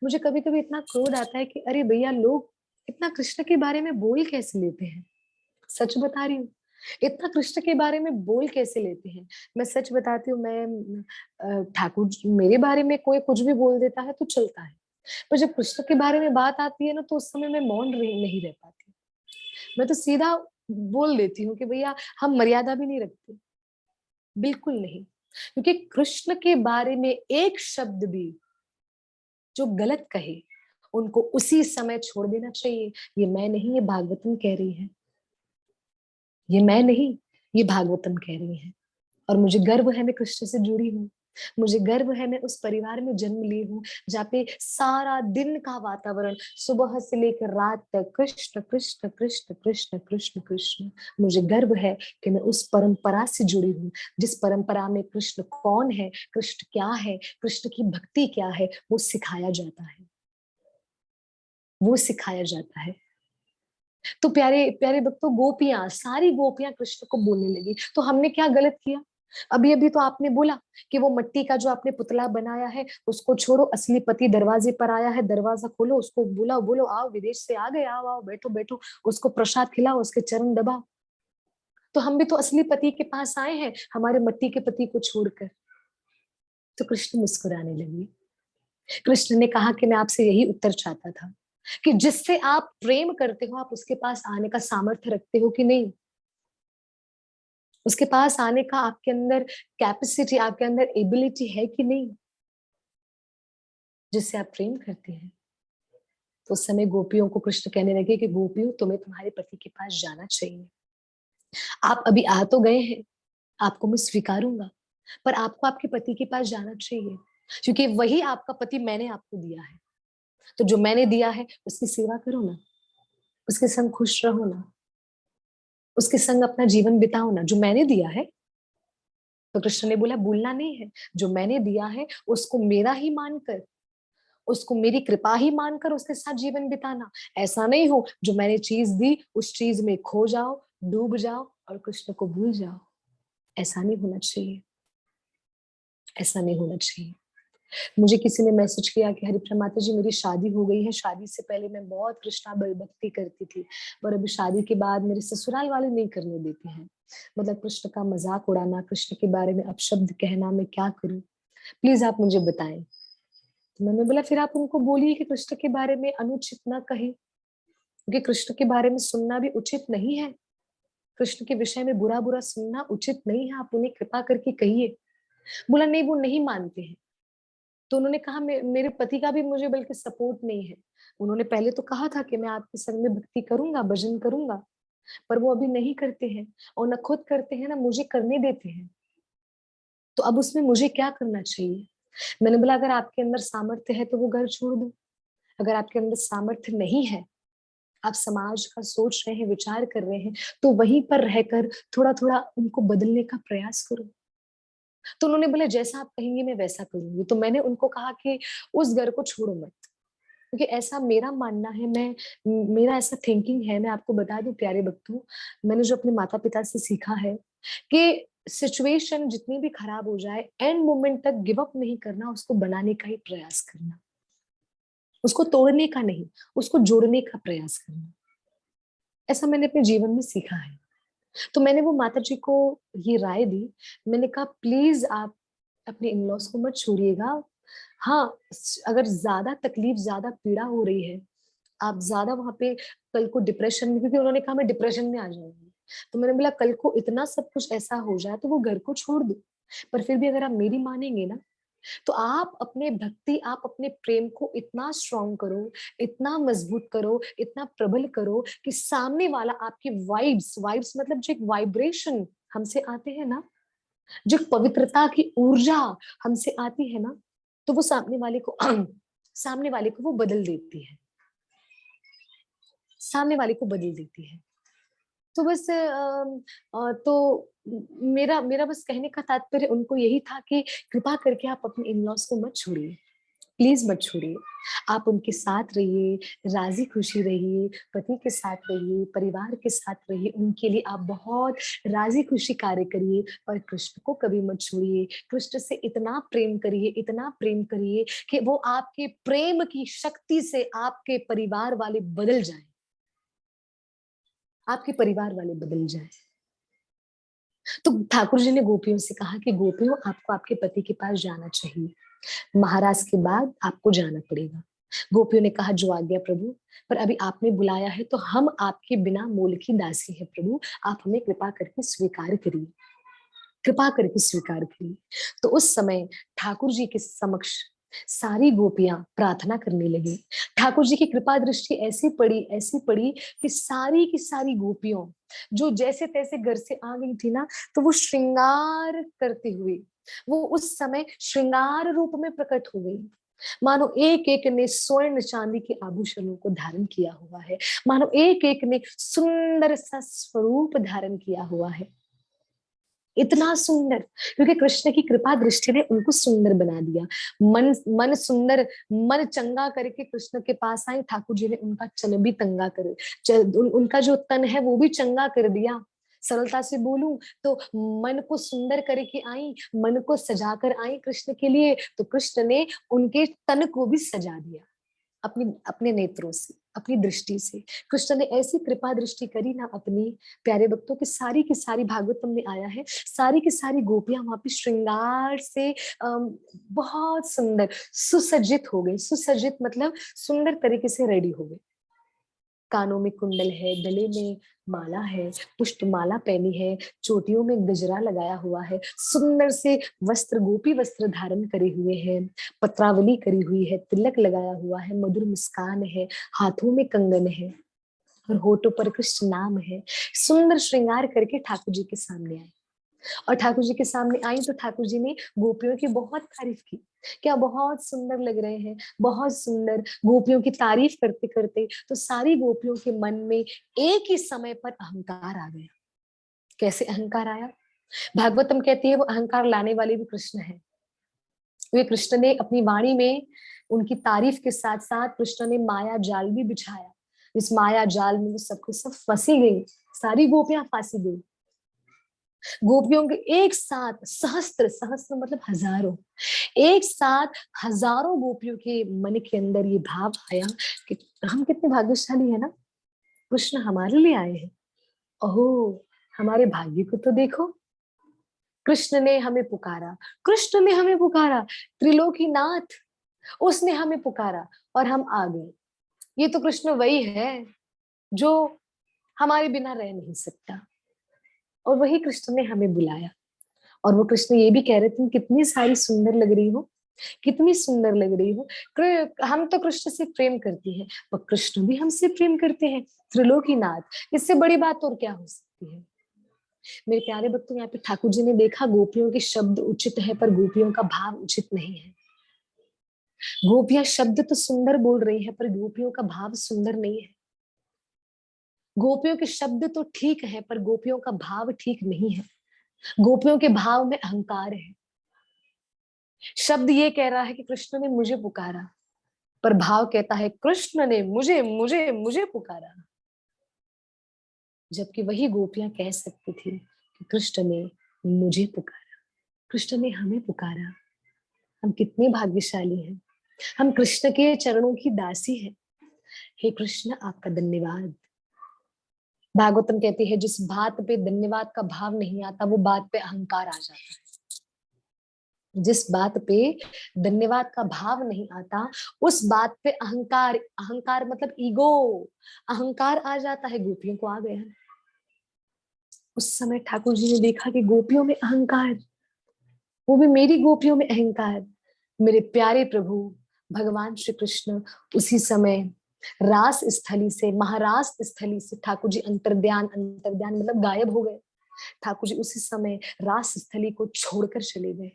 मुझे कभी कभी इतना क्रोध आता है कि अरे भैया, लोग इतना कृष्ण के बारे में बोल कैसे लेते हैं? सच बता रही हूँ, इतना कृष्ण के बारे में बोल कैसे लेते हैं? मैं सच बताती हूँ, मैं ठाकुर मेरे बारे में कोई कुछ भी बोल देता है तो चलता है, पर जब कृष्ण के बारे में बात आती है ना, तो उस समय मैं मौन नहीं रह पाती। मैं तो सीधा बोल देती हूँ कि भैया हम मर्यादा भी नहीं रखते, बिल्कुल नहीं। क्योंकि कृष्ण के बारे में एक शब्द भी जो गलत कहे, उनको उसी समय छोड़ देना चाहिए। ये मैं नहीं, ये भागवतम कह रही है, ये मैं नहीं, ये भागवतम कह रही है। और मुझे गर्व है मैं कृष्ण से जुड़ी हूँ। मुझे गर्व है मैं उस परिवार में जन्म ली हूँ जहाँ पे सारा दिन का वातावरण सुबह से लेकर रात तक कृष्ण कृष्ण कृष्ण कृष्ण कृष्ण कृष्ण। मुझे गर्व है कि मैं उस परंपरा से जुड़ी हूँ, जिस परंपरा में कृष्ण कौन है, कृष्ण क्या है, कृष्ण की भक्ति क्या है, वो सिखाया जाता है, वो सिखाया जाता है। तो प्यारे प्यारे भक्तों, गोपियां, सारी गोपियां कृष्ण को बोलने लगी, तो हमने क्या गलत किया? अभी अभी तो आपने बोला कि वो मिट्टी का जो आपने पुतला बनाया है उसको छोड़ो, असली पति दरवाजे पर आया है, दरवाजा खोलो, उसको बुलाओ, बोलो आओ, विदेश से आ गए, आओ आओ, बैठो बैठो, उसको प्रसाद खिलाओ, उसके चरण दबाओ। तो हम भी तो असली पति के पास आए हैं हमारे मिट्टी के पति को छोड़कर। तो कृष्ण मुस्कुराने लगे। कृष्ण ने कहा कि मैं आपसे यही उत्तर चाहता था कि जिससे आप प्रेम करते हो, आप उसके पास आने का सामर्थ्य रखते हो कि नहीं? उसके पास आने का आपके अंदर कैपेसिटी, आपके अंदर एबिलिटी है कि नहीं, जिससे आप प्रेम करते हैं? तो उस समय गोपियों को कृष्ण कहने लगे कि गोपियों, तुम्हें तुम्हारे पति के पास जाना चाहिए। आप अभी आ तो गए हैं, आपको मैं स्वीकारूंगा, पर आपको आपके पति के पास जाना चाहिए, क्योंकि वही आपका पति मैंने आपको दिया है। तो जो मैंने दिया है उसकी सेवा करो ना, उसके संग खुश रहो ना, उसके संग अपना जीवन बिताओ ना, जो मैंने दिया है। तो कृष्ण ने बोला, भूलना नहीं है, जो मैंने दिया है उसको मेरा ही मानकर, उसको मेरी कृपा ही मानकर उसके साथ जीवन बिताना। ऐसा नहीं हो जो मैंने चीज दी उस चीज में खो जाओ, डूब जाओ और कृष्ण को भूल जाओ। ऐसा नहीं होना चाहिए, ऐसा नहीं होना चाहिए। मुझे किसी ने मैसेज किया कि हरिप्रिया माता जी, मेरी शादी हो गई है, शादी से पहले मैं बहुत कृष्णा भक्ति करती थी, पर अभी शादी के बाद मेरे ससुराल वाले नहीं करने देते हैं। मतलब कृष्ण का मजाक उड़ाना, कृष्ण के बारे में अपशब्द कहना, मैं क्या करूं, प्लीज आप मुझे बताएं। तो मैंने बोला, फिर आप उनको बोलिए कि कृष्ण के बारे में अनुचित ना कहे, क्योंकि कृष्ण के बारे में सुनना भी उचित नहीं है। कृष्ण के विषय में बुरा बुरा सुनना उचित नहीं है, आप उन्हें कृपा करके कहिए। बोला, नहीं वो नहीं मानते हैं। तो उन्होंने कहा, मेरे पति का भी मुझे बल्कि सपोर्ट नहीं है। उन्होंने पहले तो कहा था कि मैं आपके संग में भक्ति करूंगा, भजन करूंगा, पर वो अभी नहीं करते हैं, और न खुद करते हैं ना मुझे करने देते हैं। तो अब उसमें मुझे क्या करना चाहिए? मैंने बोला, अगर आपके अंदर सामर्थ्य है तो वो घर छोड़ दो, अगर आपके अंदर सामर्थ्य नहीं है, आप समाज का सोच रहे हैं, विचार कर रहे हैं, तो वहीं पर रहकर थोड़ा थोड़ा उनको बदलने का प्रयास करो। तो उन्होंने बोला, जैसा आप कहेंगे मैं वैसा करूंगी। तो मैंने उनको कहा कि उस घर को छोड़ो मत, क्योंकि ऐसा मेरा मानना है, मैं मेरा ऐसा थिंकिंग है। मैं आपको बता दूं प्यारे भक्तों, मैंने जो अपने माता पिता से सीखा है कि सिचुएशन जितनी भी खराब हो जाए, एंड मोमेंट तक गिव अप नहीं करना, उसको बनाने का ही प्रयास करना, उसको तोड़ने का नहीं, उसको जोड़ने का प्रयास करना। ऐसा मैंने अपने जीवन में सीखा है। तो मैंने वो माता जी को ये राय दी। मैंने कहा प्लीज आप अपने इन लॉज को मत छोड़िएगा। हाँ, अगर ज्यादा तकलीफ, ज्यादा पीड़ा हो रही है, आप ज्यादा वहां पे कल को डिप्रेशन में, क्योंकि उन्होंने कहा मैं डिप्रेशन में आ जाऊंगी, तो मैंने बोला कल को इतना सब कुछ ऐसा हो जाए तो वो घर को छोड़ दो। पर फिर भी अगर आप मेरी मानेंगे ना, तो आप अपने भक्ति, आप अपने प्रेम को इतना स्ट्रॉन्ग करो, इतना मजबूत करो, इतना प्रबल करो कि सामने वाला आपकी वाइब्स, वाइब्स मतलब जो एक वाइब्रेशन हमसे आते हैं ना, जो पवित्रता की ऊर्जा हमसे आती है ना, तो वो सामने वाले को सामने वाले को वो बदल देती है, सामने वाले को बदल देती है। तो बस तो मेरा मेरा बस कहने का तात्पर्य उनको यही था कि कृपा करके आप अपने इन लॉज को मत छोड़िए, प्लीज मत छोड़िए। आप उनके साथ रहिए, राजी खुशी रहिए, पति के साथ रहिए, परिवार के साथ रहिए, उनके लिए आप बहुत राजी खुशी कार्य करिए, पर कृष्ण को कभी मत छोड़िए। कृष्ण से इतना प्रेम करिए, इतना प्रेम करिए कि वो आपके प्रेम की शक्ति से आपके परिवार वाले बदल जाए, आपके परिवार वाले बदल जाए। तो ठाकुर जी ने गोपियों से कहा कि गोपियों, आपको आपके पति के पास जाना चाहिए, महाराज के बाद आपको जाना पड़ेगा। गोपियों ने कहा जो आज्ञा प्रभु, पर अभी आपने बुलाया है तो हम आपके बिना मोल की दासी है प्रभु, आप हमें कृपा करके स्वीकार करिए, कृपा करके स्वीकार करिए। तो उस समय ठाकुर जी के समक्ष सारी गोपियां प्रार्थना करने लगी। ठाकुर जी की कृपा दृष्टि ऐसी पड़ी कि सारी की सारी गोपियों जो जैसे तैसे घर से आ गई थी ना, तो वो श्रृंगार करते हुए वो उस समय श्रृंगार रूप में प्रकट हो गई। मानो एक एक ने स्वर्ण चांदी के आभूषणों को धारण किया हुआ है, मानो एक एक ने सुंदर सा स्वरूप धारण किया हुआ है, इतना सुंदर, क्योंकि कृष्ण की कृपा दृष्टि ने उनको सुंदर बना दिया। मन मन सुंदर, मन चंगा करके कृष्ण के पास आई, ठाकुर जी ने उनका चन भी तंगा कर, उनका जो तन है वो भी चंगा कर दिया। सरलता से बोलूं तो मन को सुंदर करके आई, मन को सजा कर आई कृष्ण के लिए, तो कृष्ण ने उनके तन को भी सजा दिया अपनी अपने नेत्रों से, अपनी दृष्टि से। कृष्ण ने ऐसी कृपा दृष्टि करी ना अपनी प्यारे भक्तों की सारी भागवतम में आया है, सारी की सारी गोपियां वहां पे श्रृंगार से बहुत सुंदर सुसज्जित हो गई। सुसज्जित मतलब सुंदर तरीके से रेडी हो गई। कानों में कुंडल है, गले में माला है, पुष्प माला पहनी है, चोटियों में गजरा लगाया हुआ है, सुंदर से वस्त्र, गोपी वस्त्र धारण करे हुए हैं, पत्रावली करी हुई है, तिलक लगाया हुआ है, मधुर मुस्कान है, हाथों में कंगन है और होठों पर कृष्ण नाम है। सुंदर श्रृंगार करके ठाकुर जी के सामने आए, और ठाकुर जी के सामने आई तो ठाकुर जी ने गोपियों की बहुत तारीफ की, क्या बहुत सुंदर लग रहे हैं, बहुत सुंदर। गोपियों की तारीफ करते करते तो सारी गोपियों के मन में एक ही समय पर अहंकार आ गया। कैसे अहंकार आया? भागवतम कहती है वो अहंकार लाने वाले भी कृष्ण है। वे कृष्ण ने अपनी वाणी में उनकी तारीफ के साथ साथ कृष्ण ने माया जाल भी बिछाया। इस माया जाल में वो सबको सब फंसी गई, सारी गोपियां फंसी गई। गोपियों के एक साथ सहस्त्र, सहस्त्र मतलब हजारों, एक साथ हजारों गोपियों के मन के अंदर ये भाव आया कि हम कितने भाग्यशाली है ना, कृष्ण हमारे लिए आए हैं। ओहो, हमारे भाग्य को तो देखो, कृष्ण ने हमें पुकारा, कृष्ण ने हमें पुकारा, त्रिलोकीनाथ उसने हमें पुकारा और हम आ गए। ये तो कृष्ण वही है जो हमारे बिना रह नहीं सकता, और वही कृष्ण ने हमें बुलाया। और वो कृष्ण ये भी कह रहे थे कितनी सारी सुंदर लग रही हो, कितनी सुंदर लग रही हो। हम तो कृष्ण से प्रेम करती हैं, पर कृष्ण भी हमसे प्रेम करते हैं, त्रिलोकीनाथ, इससे बड़ी बात और क्या हो सकती है। मेरे प्यारे भक्तों, यहाँ पे ठाकुर जी ने देखा गोपियों के शब्द उचित है पर गोपियों का भाव उचित नहीं है। गोपियां शब्द तो सुंदर बोल रही है पर गोपियों का भाव सुंदर नहीं है। गोपियों के शब्द तो ठीक है पर गोपियों का भाव ठीक नहीं है। गोपियों के भाव में अहंकार है। शब्द ये कह रहा है कि कृष्ण ने मुझे पुकारा, पर भाव कहता है कृष्ण ने मुझे मुझे मुझे पुकारा। जबकि वही गोपियां कह सकती थी कि कृष्ण ने मुझे पुकारा, कृष्ण ने हमें पुकारा। हम कितने भाग्यशाली हैं, हम कृष्ण के चरणों की दासी हैं। हे कृष्ण, आपका धन्यवाद। भागवतम कहती है जिस बात पे धन्यवाद का भाव नहीं आता वो बात पे अहंकार आ जाता है। जिस बात पे धन्यवाद का भाव नहीं आता उस बात पे अहंकार, अहंकार मतलब ईगो, अहंकार आ जाता है। गोपियों को आ गया। उस समय ठाकुर जी ने देखा कि गोपियों में अहंकार, वो भी मेरी गोपियों में अहंकार। मेरे प्यारे प्रभु भगवान श्री कृष्ण उसी समय रास स्थली से, महारास स्थली से ठाकुर जी अंतर्ध्यान, अंतर्ध्यान मतलब गायब हो गए। ठाकुर जी उसी समय रास स्थली को छोड़कर चले गए।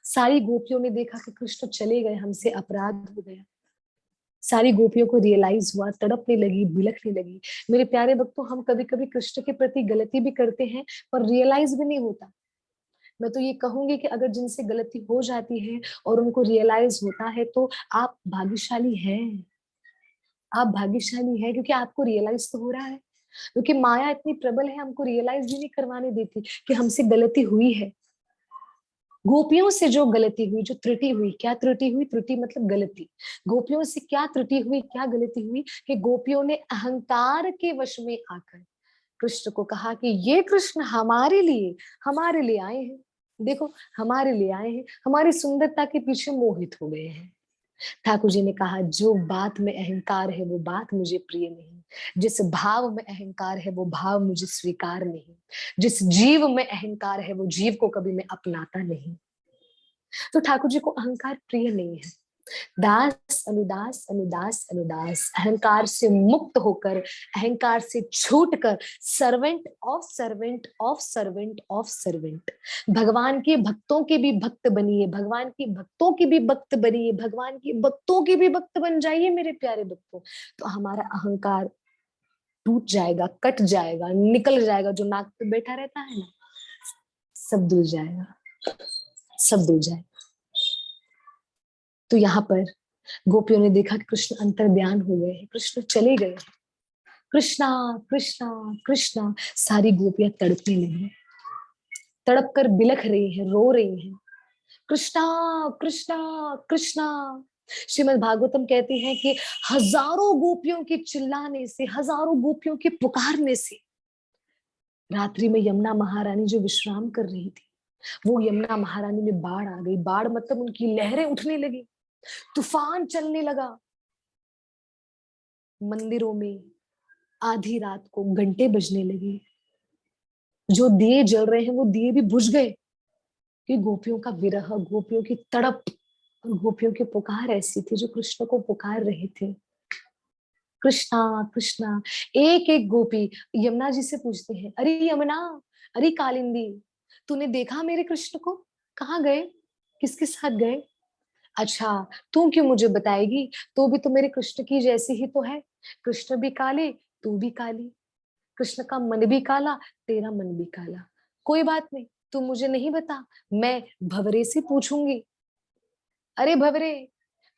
सारी गोपियों ने देखा कि कृष्ण चले गए, हमसे अपराध हो गया। सारी गोपियों को रियलाइज हुआ, तड़पने लगी, बिलखने लगी। मेरे प्यारे भक्तों, हम कभी कभी कृष्ण के प्रति गलती भी करते हैं पर रियलाइज भी नहीं होता। मैं तो ये कहूंगी कि अगर जिनसे गलती हो जाती है और उनको रियलाइज होता है तो आप भाग्यशाली हैं। आप भाग्यशाली हैं क्योंकि आपको रियलाइज तो हो रहा है। क्योंकि माया इतनी प्रबल है, हमको रियलाइज भी नहीं करवाने देती कि हमसे गलती हुई है। गोपियों से जो गलती हुई, जो त्रुटि हुई, क्या त्रुटि हुई? त्रुटि मतलब गलती। गोपियों से क्या त्रुटि हुई, क्या गलती हुई कि गोपियों ने अहंकार के वश में आकर कृष्ण को कहा कि ये कृष्ण हमारे लिए आए हैं। देखो, हमारे लिए आए हैं, हमारी सुंदरता के पीछे मोहित हो गए हैं। ठाकुर जी ने कहा जो बात में अहंकार है वो बात मुझे प्रिय नहीं, जिस भाव में अहंकार है वो भाव मुझे स्वीकार नहीं, जिस जीव में अहंकार है वो जीव को कभी मैं अपनाता नहीं। तो ठाकुर जी को अहंकार प्रिय नहीं है। दास अनुदास अनुदास अनुदास, अहंकार से मुक्त होकर, अहंकार से छूटकर servant of servant of servant of servant, भगवान के भक्तों के भी भक्त बनिए, भगवान की भक्तों की भी भक्त बनिए, भगवान की भक्तों की भी भक्त बन जाइए मेरे प्यारे भक्तों। तो हमारा अहंकार टूट जाएगा, कट जाएगा, निकल जाएगा। जो नाक पे बैठा रहता है ना, सब धुल जाएगा, सब धुल जाएगा। तो यहाँ पर गोपियों ने देखा कि कृष्ण अंतर्ध्यान हो गए हैं, कृष्ण चले गए। कृष्णा कृष्णा कृष्णा, सारी गोपियां तड़पने लगी, तड़प कर बिलख रही है, रो रही है। कृष्णा कृष्णा कृष्णा। श्रीमद् भागवतम कहती है कि हजारों गोपियों के चिल्लाने से, हजारों गोपियों के पुकारने से रात्रि में यमुना महारानी जो विश्राम कर रही थी, वो यमुना महारानी में बाढ़ आ गई। बाढ़ मतलब उनकी लहरें उठने लगी, तूफान चलने लगा। मंदिरों में आधी रात को घंटे बजने लगे, जो दिए जल रहे हैं वो दिए भी बुझ गए कि गोपियों का विरह, गोपियों की तड़प और गोपियों की पुकार ऐसी थी जो कृष्ण को पुकार रहे थे। कृष्णा कृष्णा। एक एक गोपी यमुना जी से पूछते हैं, अरे यमुना, अरे कालिंदी, तूने देखा मेरे कृष्ण को? कहाँ गए? किसके साथ गए? अच्छा, तू क्यों मुझे बताएगी? तू भी तो मेरे कृष्ण की जैसी ही तो है। कृष्ण भी काले, तू भी काली। कृष्ण का मन भी काला, तेरा मन भी काला। कोई बात नहीं, तू मुझे नहीं बता, मैं भंवरे से पूछूंगी। अरे भंवरे,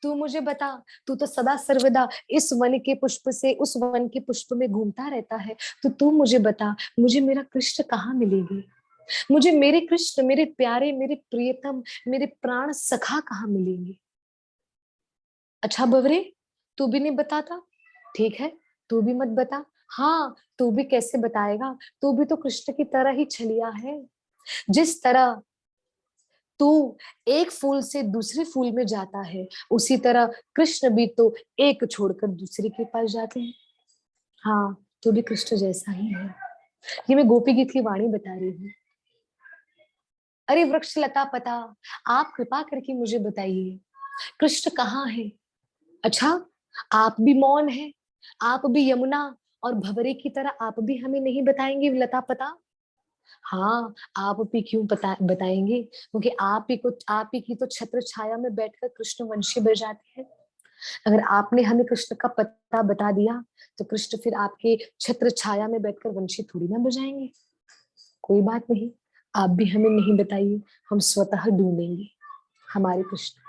तू मुझे बता, तू तो सदा सर्वदा इस वन के पुष्प से उस वन के पुष्प में घूमता रहता है, तो तू मुझे बता, मुझे मेरा कृष्ण कहाँ मिलेगी? मुझे मेरे कृष्ण, मेरे प्यारे, मेरे प्रियतम, मेरे प्राण सखा कहाँ मिलेंगे? अच्छा भंवरे, तू भी नहीं बताता? ठीक है, तू भी मत बता। हाँ, तू भी कैसे बताएगा? तू भी तो कृष्ण की तरह ही छलिया है। जिस तरह तू एक फूल से दूसरे फूल में जाता है, उसी तरह कृष्ण भी तो एक छोड़कर दूसरे के पास जाते हैं। हाँ, तू भी कृष्ण जैसा ही है। ये मैं गोपी गीत की वाणी बता रही हूँ। अरे वृक्ष लता पता, आप कृपा करके मुझे बताइए, कृष्ण कहाँ है? अच्छा, आप भी मौन है, आप भी यमुना और भंवरे की तरह आप भी हमें नहीं बताएंगे लता पता? हाँ, आप भी क्यों बताएंगे? क्योंकि आप ही की तो छत्र छाया में बैठकर कृष्ण वंशी बजाते हैं। अगर आपने हमें कृष्ण का पता बता दिया तो कृष्ण फिर आपके छत्र छाया में बैठकर वंशी थोड़ी ना बजाएंगे। कोई बात नहीं, आप भी हमें नहीं बताइए, हम स्वतः ढूंढेंगे हमारे कृष्ण।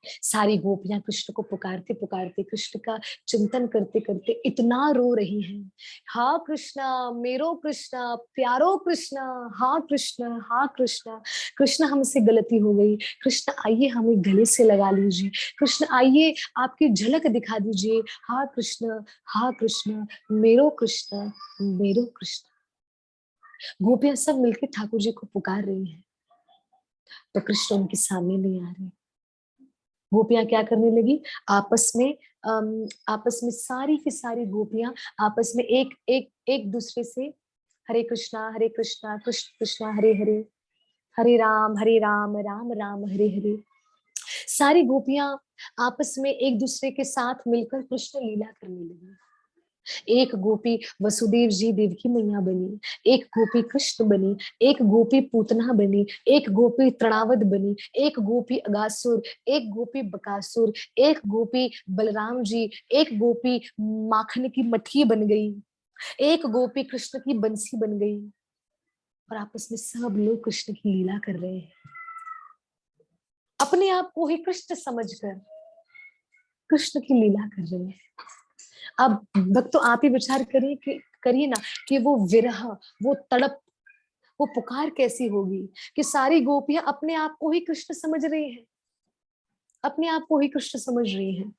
सारी गोपियां कृष्ण को पुकारते पुकारते, कृष्ण का चिंतन करते करते इतना रो रही हैं। हा कृष्णा, मेरो कृष्णा, प्यारो कृष्णा, हा कृष्ण, हा कृष्ण, कृष्ण हमसे गलती हो गई, कृष्ण आइए हमें गले से लगा लीजिए, कृष्ण आइए आपकी झलक दिखा दीजिए, हा कृष्ण, हा कृष्ण, मेरो कृष्ण, मेरो कृष्ण। गोपियां सब मिलकर ठाकुर जी को पुकार रही हैं, तो कृष्ण उनके सामने नहीं आ रहे। गोपियां क्या करने लगी, आपस में आपस में सारी की सारी गोपियां आपस में एक एक एक दूसरे से हरे कृष्णा कृष्ण कृष्णा हरे हरे, हरे राम राम राम हरे हरे। सारी गोपियां आपस में एक दूसरे के साथ मिलकर कृष्ण लीला करने लगी। एक गोपी वसुदेव जी देवकी मैया बनी, एक गोपी कृष्ण बनी, एक गोपी पूतना बनी, एक गोपी तृणावत बनी, एक गोपी अगासुर, एक गोपी बकासुर, एक गोपी बलराम जी, एक गोपी माखन की मटकी बन गई, एक गोपी कृष्ण की बंसी बन गई, और आपस में सब लोग कृष्ण की लीला कर रहे हैं। अपने आप को ही कृष्ण समझकर कृष्ण की लीला कर रहे हैं। अब भक्त तो आप ही विचार करिए कि करिए ना कि वो विरह, वो तड़प, वो पुकार कैसी होगी कि सारी गोपियां अपने आप को ही कृष्ण समझ रही हैं, अपने आप को ही कृष्ण समझ रही हैं,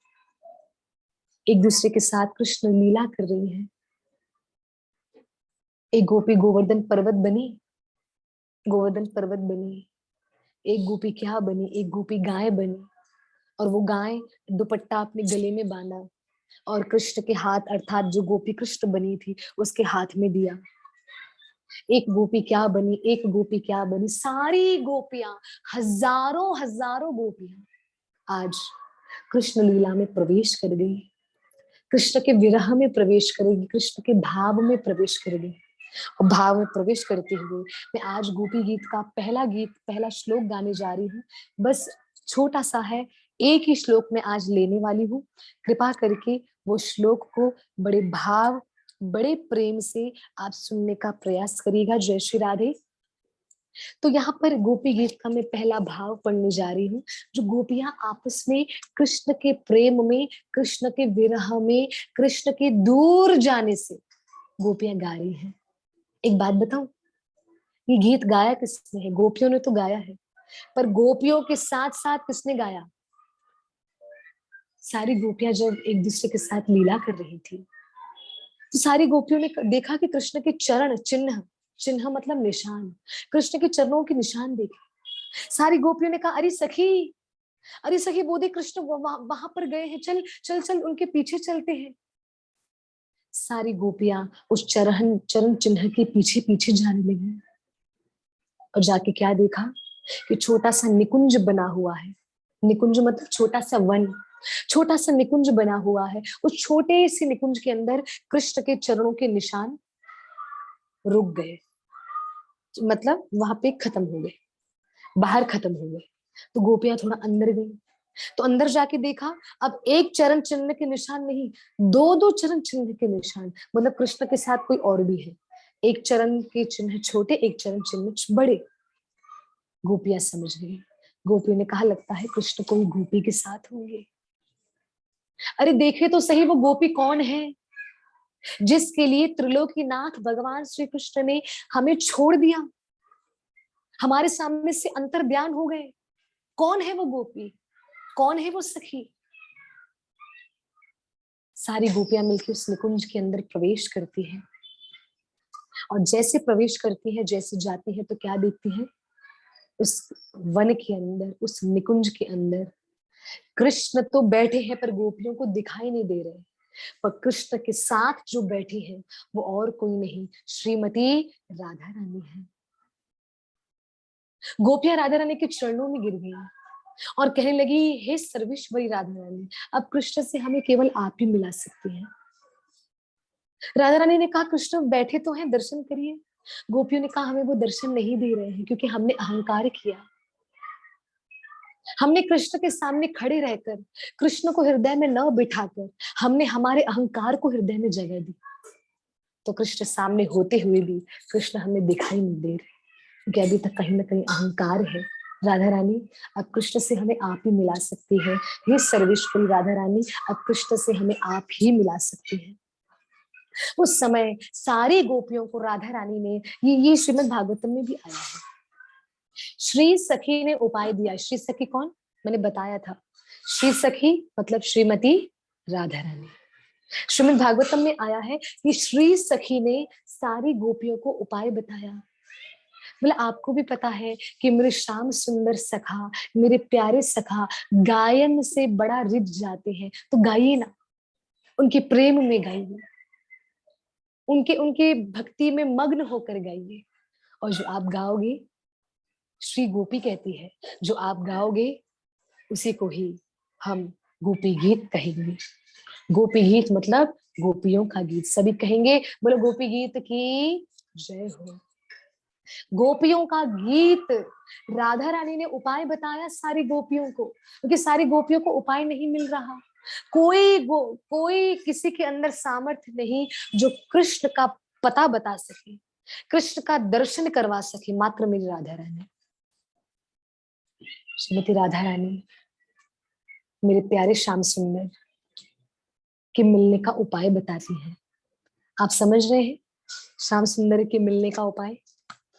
एक दूसरे के साथ कृष्ण लीला कर रही हैं। एक गोपी गोवर्धन पर्वत बनी, गोवर्धन पर्वत बनी, एक गोपी क्या बनी, एक गोपी गाय बनी, और वो गाय दुपट्टा अपने गले में बांधा और कृष्ण के हाथ अर्थात जो गोपी कृष्ण बनी थी उसके हाथ में दिया। एक गोपी क्या बनी, एक गोपी क्या बनी, सारी गोपियां, हजारों हजारों गोपियां आज कृष्ण लीला में प्रवेश कर गई, कृष्ण के विरह में प्रवेश करेगी, कृष्ण के भाव में प्रवेश करेगी। और भाव में प्रवेश करते हुए मैं आज गोपी गीत का पहला गीत, पहला श्लोक गाने जा रही हूँ। बस छोटा सा है, एक ही श्लोक में आज लेने वाली हूँ। कृपा करके वो श्लोक को बड़े भाव, बड़े प्रेम से आप सुनने का प्रयास करिएगा। जय श्री राधे। तो यहाँ पर गोपी गीत का मैं पहला भाव पढ़ने जा रही हूँ, जो गोपियां आपस में कृष्ण के प्रेम में, कृष्ण के विरह में, कृष्ण के दूर जाने से गोपियां गा रही हैं। एक बात बताऊं, ये गीत गाया किसने है? गोपियों ने तो गाया है, पर गोपियों के साथ साथ किसने गाया? सारी गोपियां जब एक दूसरे के साथ लीला कर रही थी तो सारी गोपियों ने देखा कि कृष्ण के चरण चिन्ह, चिन्ह मतलब निशान, कृष्ण के चरणों के निशान देखे। सारी गोपियों ने कहा, अरे सखी वो देख कृष्ण वहां पर गए हैं, चल चल चल उनके पीछे चलते हैं। सारी गोपियां उस चरण चरण चिन्ह के पीछे पीछे जाने लगी, और जाके क्या देखा कि छोटा सा निकुंज बना हुआ है। निकुंज मतलब छोटा सा वन, छोटा सा निकुंज बना हुआ है। उस छोटे से निकुंज के अंदर कृष्ण के चरणों के निशान रुक गए, मतलब वहां पे खत्म हो गए, बाहर खत्म हो गए। तो गोपियां थोड़ा अंदर गई, तो अंदर जाके देखा अब एक चरण चिन्ह के निशान नहीं, दो दो चरण चिन्ह के निशान, मतलब कृष्ण के साथ कोई और भी है। एक चरण के चिन्ह छोटे, एक चरण चिन्ह बड़े। गोपियां समझ गई। गोपियों ने कहा, लगता है कृष्ण कोई गोपी के साथ होंगे। अरे देखे तो सही वो गोपी कौन है जिसके लिए त्रिलोकीनाथ भगवान श्री कृष्ण ने हमें छोड़ दिया, हमारे सामने से अंतर्ध्यान हो गए। कौन है वो गोपी, कौन है वो सखी? सारी गोपियां मिलकर उस निकुंज के अंदर प्रवेश करती हैं, और जैसे प्रवेश करती है, जैसे जाती है, तो क्या देखती है? उस वन के अंदर, उस निकुंज के अंदर कृष्ण तो बैठे हैं पर गोपियों को दिखाई नहीं दे रहे। पर कृष्ण के साथ जो बैठी है वो और कोई नहीं, श्रीमती राधा रानी है। गोपियां राधा रानी के चरणों में गिर गई और कहने लगी, हे सर्वेश्वरी राधा रानी, अब कृष्ण से हमें केवल आप ही मिला सकती हैं। राधा रानी ने कहा, कृष्ण बैठे तो हैं, दर्शन करिए। गोपियों ने कहा, हमें वो दर्शन नहीं दे रहे हैं क्योंकि हमने अहंकार किया। हमने कृष्ण के सामने खड़े रहकर, कृष्ण को हृदय में न बिठाकर, हमने हमारे अहंकार को हृदय में जगह दी। तो कृष्ण सामने होते हुए भी कृष्ण हमें दिखाई नहीं दे रहे, क्योंकि अभी तक कहीं ना कहीं अहंकार है। राधा रानी अब कृष्ण से हमें आप ही मिला सकती है। ये सर्वेश्वरी राधा रानी अब कृष्ण से हमें आप ही मिला सकती है। उस समय सारी गोपियों को राधा रानी ने, ये श्रीमद् भागवतम में भी आया है, श्री सखी ने उपाय दिया। श्री सखी कौन, मैंने बताया था, श्री सखी मतलब श्रीमती राधा रानी। श्रीमद् भागवतम में आया है कि श्री सखी ने सारी गोपियों को उपाय बताया। मतलब आपको भी पता है कि मेरे श्याम सुंदर सखा, मेरे प्यारे सखा गायन से बड़ा रिझ जाते हैं, तो गाइए ना, उनके प्रेम में गाइए, उनके उनके भक्ति में मग्न होकर गाइए। और जो आप गाओगे, श्री गोपी कहती है, जो आप गाओगे उसी को ही हम गोपी गीत कहेंगे। गोपी गीत मतलब गोपियों का गीत। सभी कहेंगे बोलो गोपी गीत की जय हो। गोपियों का गीत। राधा रानी ने उपाय बताया सारी गोपियों को, क्योंकि सारी गोपियों को उपाय नहीं मिल रहा। कोई किसी के अंदर सामर्थ्य नहीं जो कृष्ण का पता बता सके, कृष्ण का दर्शन करवा सके, मात्र मेरी राधा रानी। श्रीमती राधा रानी मेरे प्यारे श्याम सुंदर के मिलने का उपाय बताती है। आप समझ रहे हैं श्याम सुंदर के मिलने का उपाय?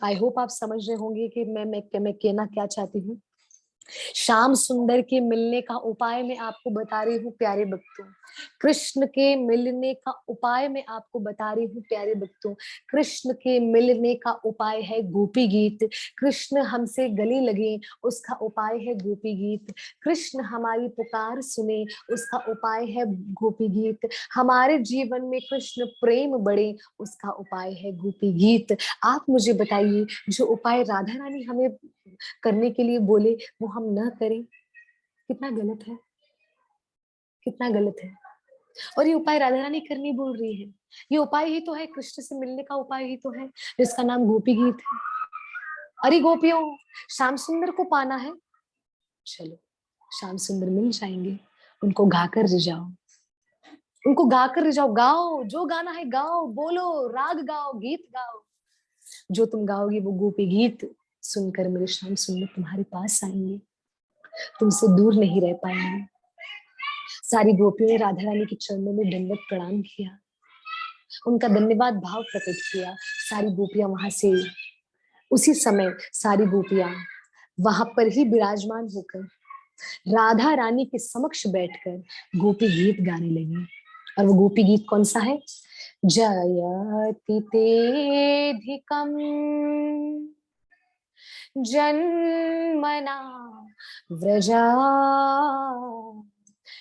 आई होप आप समझ रहे होंगे कि मैं कहना क्या चाहती हूँ। श्याम सुंदर के मिलने का उपाय मैं आपको बता रही हूँ प्यारे भक्तों। कृष्ण के मिलने का उपाय मैं आपको बता रही हूँ प्यारे भक्तों। कृष्ण के मिलने का उपाय है गोपी गीत। कृष्ण हमसे गले लगे, उसका उपाय है गोपी गीत। कृष्ण हमारी पुकार सुने, उसका उपाय है गोपी गीत। हमारे जीवन में कृष्ण प्रेम बढ़े, उसका उपाय है गोपी गीत। आप मुझे बताइए, जो उपाय राधा रानी हमें करने के लिए बोले वो हम न करें, कितना गलत है, कितना गलत है। और ये उपाय राधा रानी करनी बोल रही है। ये उपाय ही तो है, कृष्ण से मिलने का उपाय ही तो है, जिसका नाम गोपी गीत है। अरे गोपियों, श्याम सुंदर को पाना है, चलो श्याम सुंदर मिल जाएंगे, उनको गाकर रिझाओ, उनको गाकर रिझाओ। गाओ, जो गाना है गाओ, बोलो, राग गाओ, गीत गाओ। जो तुम गाओगे वो गोपी गीत सुनकर मेरे श्याम सुंदर तुम्हारे पास आएंगे, तुमसे दूर नहीं रह पाएंगे। सारी गोपियों ने राधा रानी के चरणों में दंडवत प्रणाम किया, उनका धन्यवाद भाव प्रकट किया। सारी गोपियां वहां से, उसी समय सारी गोपियां वहां पर ही विराजमान होकर राधा रानी के समक्ष बैठकर गोपी गीत गाने लगी। और वो गोपी गीत कौन सा है? जयति तेधिकम जन्मना व्रजा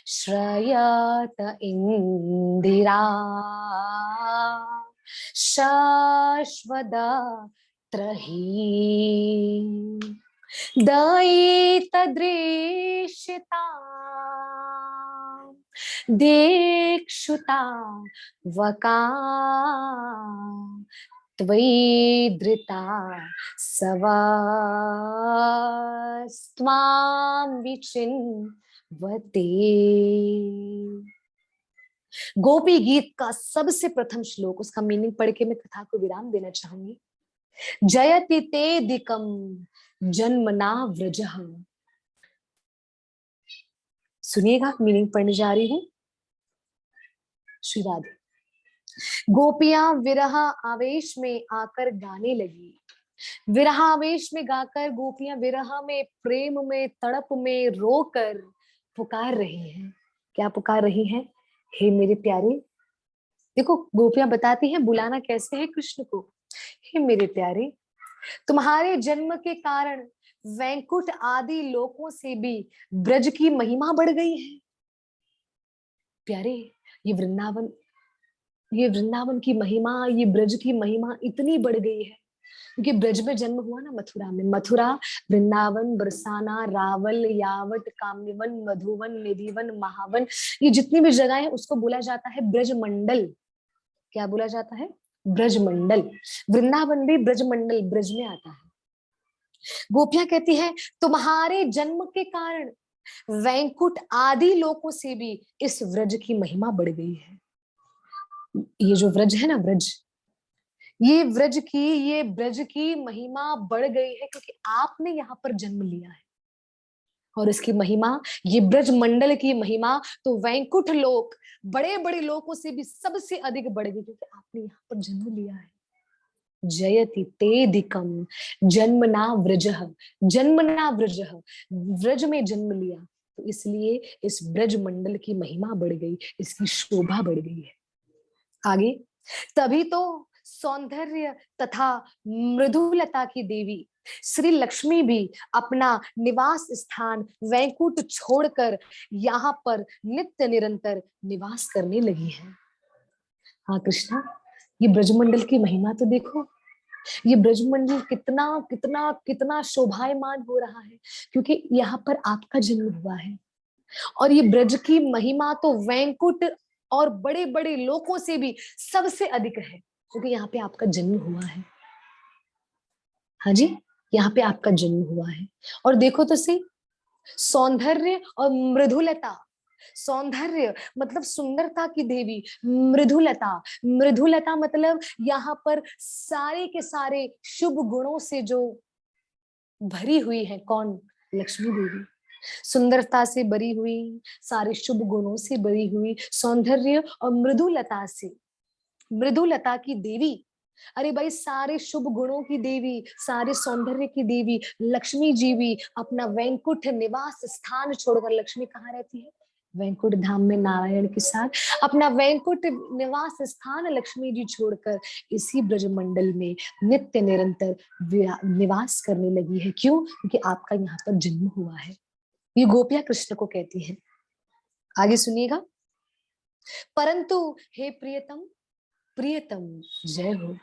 श्रयत इंदिरा शाश्वदा त्रही दयितदृश्यता दीक्षुता वका त्वयि धृता सवास्त्वां विचिन्वते। गोपी गीत का सबसे प्रथम श्लोक, उसका मीनिंग पढ़ के मैं कथा को विराम देना चाहूंगी। जयति तेदिकम जन्मना व्रजः। सुनिएगा, मीनिंग पढ़ने जा रही हूं। श्री राधे। गोपियां विरह आवेश में आकर गाने लगी। विरह आवेश में गाकर गोपियां विरह में, प्रेम में, तड़प में रोकर पुकार रही हैं। क्या पुकार रही हैं? हे मेरे प्यारे। देखो गोपियां बताती हैं बुलाना कैसे है कृष्ण को। हे मेरे प्यारे, तुम्हारे जन्म के कारण वैकुंठ आदि लोकों से भी ब्रज की महिमा बढ़ गई है। प्यारे, ये वृंदावन की महिमा, ये ब्रज की महिमा इतनी बढ़ गई है क्योंकि ब्रज में जन्म हुआ ना, मथुरा में। मथुरा, वृंदावन, बरसाना, रावल, यावट, काम्यवन, मधुवन, निधिवन, महावन, ये जितनी भी जगह है उसको बोला जाता है ब्रज मंडल। क्या बोला जाता है? ब्रज मंडल। वृंदावन भी ब्रज मंडल, ब्रज में आता है। गोपियां कहती है तुम्हारे जन्म के कारण वैकुंठ आदि लोकों से भी इस व्रज की महिमा बढ़ गई है। ये जो व्रज है ना, व्रज, ये ब्रज की महिमा बढ़ गई है क्योंकि आपने यहाँ पर जन्म लिया है। और इसकी महिमा, ये ब्रज मंडल की महिमा तो वैकुंठ लोक, बड़े बड़े लोकों से भी सबसे अधिक बढ़ गई क्योंकि आपने यहाँ पर जन्म लिया है। जयति तेदिकम जन्मना व्रजः, जन्मना व्रजः, व्रज में जन्म लिया तो इसलिए इस ब्रज मंडल की महिमा बढ़ गई, इसकी शोभा बढ़ गई है। आगे, तभी तो सौंदर्य तथा मृदुलता की देवी श्री लक्ष्मी भी अपना निवास स्थान वैकुंठ छोड़कर यहाँ पर नित्य निरंतर निवास करने लगी है। हाँ कृष्णा, ये ब्रजमंडल की महिमा तो देखो, ये ब्रजमंडल कितना कितना कितना शोभायमान हो रहा है क्योंकि यहाँ पर आपका जन्म हुआ है। और ये ब्रज की महिमा तो वैकुंठ और बड़े बड़े लोकों से भी सबसे अधिक है क्योंकि यहाँ पे आपका जन्म हुआ है। हाँ जी, यहाँ पे आपका जन्म हुआ है। और देखो तो सही, सौंदर्य और मृदुलता, सौंदर्य मतलब सुंदरता की देवी, मृदुलता, मृदुलता मतलब यहाँ पर सारे के सारे शुभ गुणों से जो भरी हुई है, कौन? लक्ष्मी देवी। सुंदरता से भरी हुई, सारे शुभ गुणों से भरी हुई, सौंदर्य और मृदुलता से, मृदुलता की देवी। अरे भाई, सारे शुभ गुणों की देवी, सारे सौंदर्य की देवी लक्ष्मी जी भी अपना वैकुंठ निवास स्थान छोड़कर, लक्ष्मी कहाँ रहती है? वैकुंठ धाम में नारायण के साथ। अपना वैकुंठ निवास स्थान लक्ष्मी जी छोड़कर इसी ब्रजमंडल में नित्य निरंतर निवास करने लगी है। क्यों? क्योंकि आपका यहाँ पर जन्म हुआ है। ये गोपियां कृष्ण को कहती हैं। आगे सुनिएगा। परंतु हे प्रियतम, प्रियतम जय हो।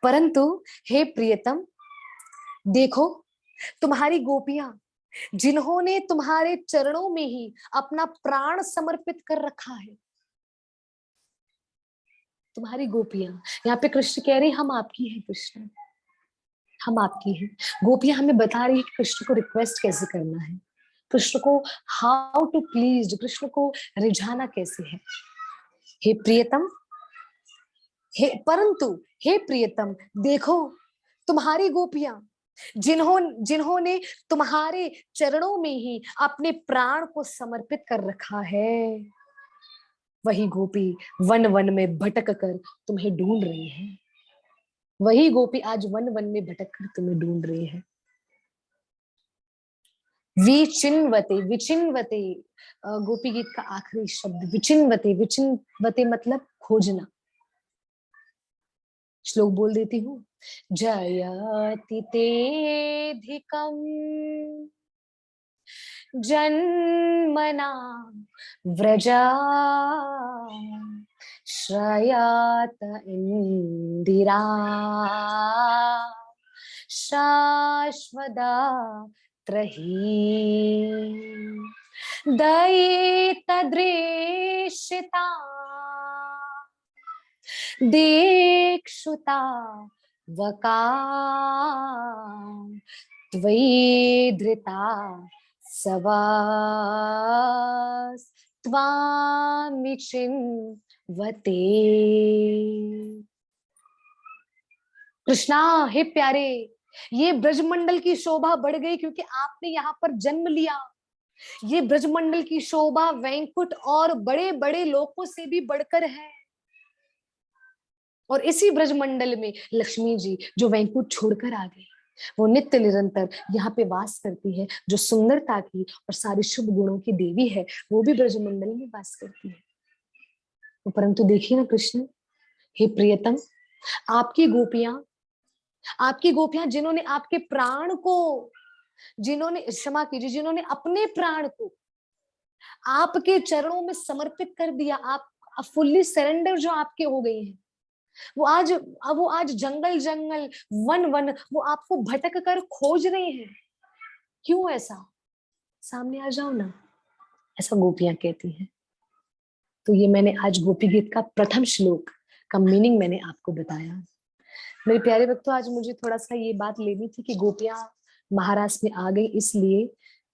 परंतु हे प्रियतम, देखो तुम्हारी गोपियां जिन्होंने तुम्हारे चरणों में ही अपना प्राण समर्पित कर रखा है। तुम्हारी गोपियां, यहाँ पे कृष्ण कह रहे हम आपकी हैं कृष्ण, हम आपकी हैं। गोपियां हमें बता रही है कि कृष्ण को रिक्वेस्ट कैसे करना है, कृष्ण को हाउ टू प्लीज, कृष्ण को रिझाना कैसे है। हे प्रियतम, हे परंतु हे प्रियतम, देखो तुम्हारी गोपियां जिन्होंने तुम्हारे चरणों में ही अपने प्राण को समर्पित कर रखा है, वही गोपी वन वन में भटक कर तुम्हें ढूंढ रही है। वही गोपी आज वन वन में भटक कर तुम्हें ढूंढ रही है। विचिन्वते, विचिन्वते, गोपी गीत का आखिरी शब्द विचिन्वते, विचिन्वते मतलब खोजना। श्लोक बोल देती हूँ। जयति तेधिकम् जन्मना व्रजा श्रयात इंदिरा शाश्वदा त्रही दयितदृशिता दीक्षुता वका त्वयि धृता सवास त्वामि चिन्वते। कृष्णा, हे प्यारे, ये ब्रजमंडल की शोभा बढ़ गई क्योंकि आपने यहाँ पर जन्म लिया। ये ब्रजमंडल की शोभा वैकुंठ और बड़े बड़े लोकों से भी बढ़कर है। और इसी ब्रजमंडल में लक्ष्मी जी जो वैकुंठ छोड़कर आ गई, वो नित्य निरंतर यहाँ पे वास करती है। जो सुंदरता की और सारे शुभ गुणों की देवी है, वो भी ब्रजमंडल में वास करती है। तो परंतु देखिए ना कृष्ण, हे प्रियतम, आपकी गोपियां जिन्होंने आपके प्राण को, जिन्होंने, क्षमा कीजिए, जिन्होंने अपने प्राण को आपके चरणों में समर्पित कर दिया, आप फुल्ली सरेंडर जो आपके हो गई हैं, वो आज जंगल जंगल वन वन वो आपको भटक कर खोज रहे हैं। क्यों ऐसा? सामने आ जाओ ना, ऐसा गोपियां कहती हैं। तो ये मैंने आज गोपी गीत का प्रथम श्लोक का मीनिंग मैंने आपको बताया। मेरे प्यारे भक्तों, आज मुझे थोड़ा सा ये बात लेनी थी कि गोपियां महाराष्ट्र में आ गई इसलिए,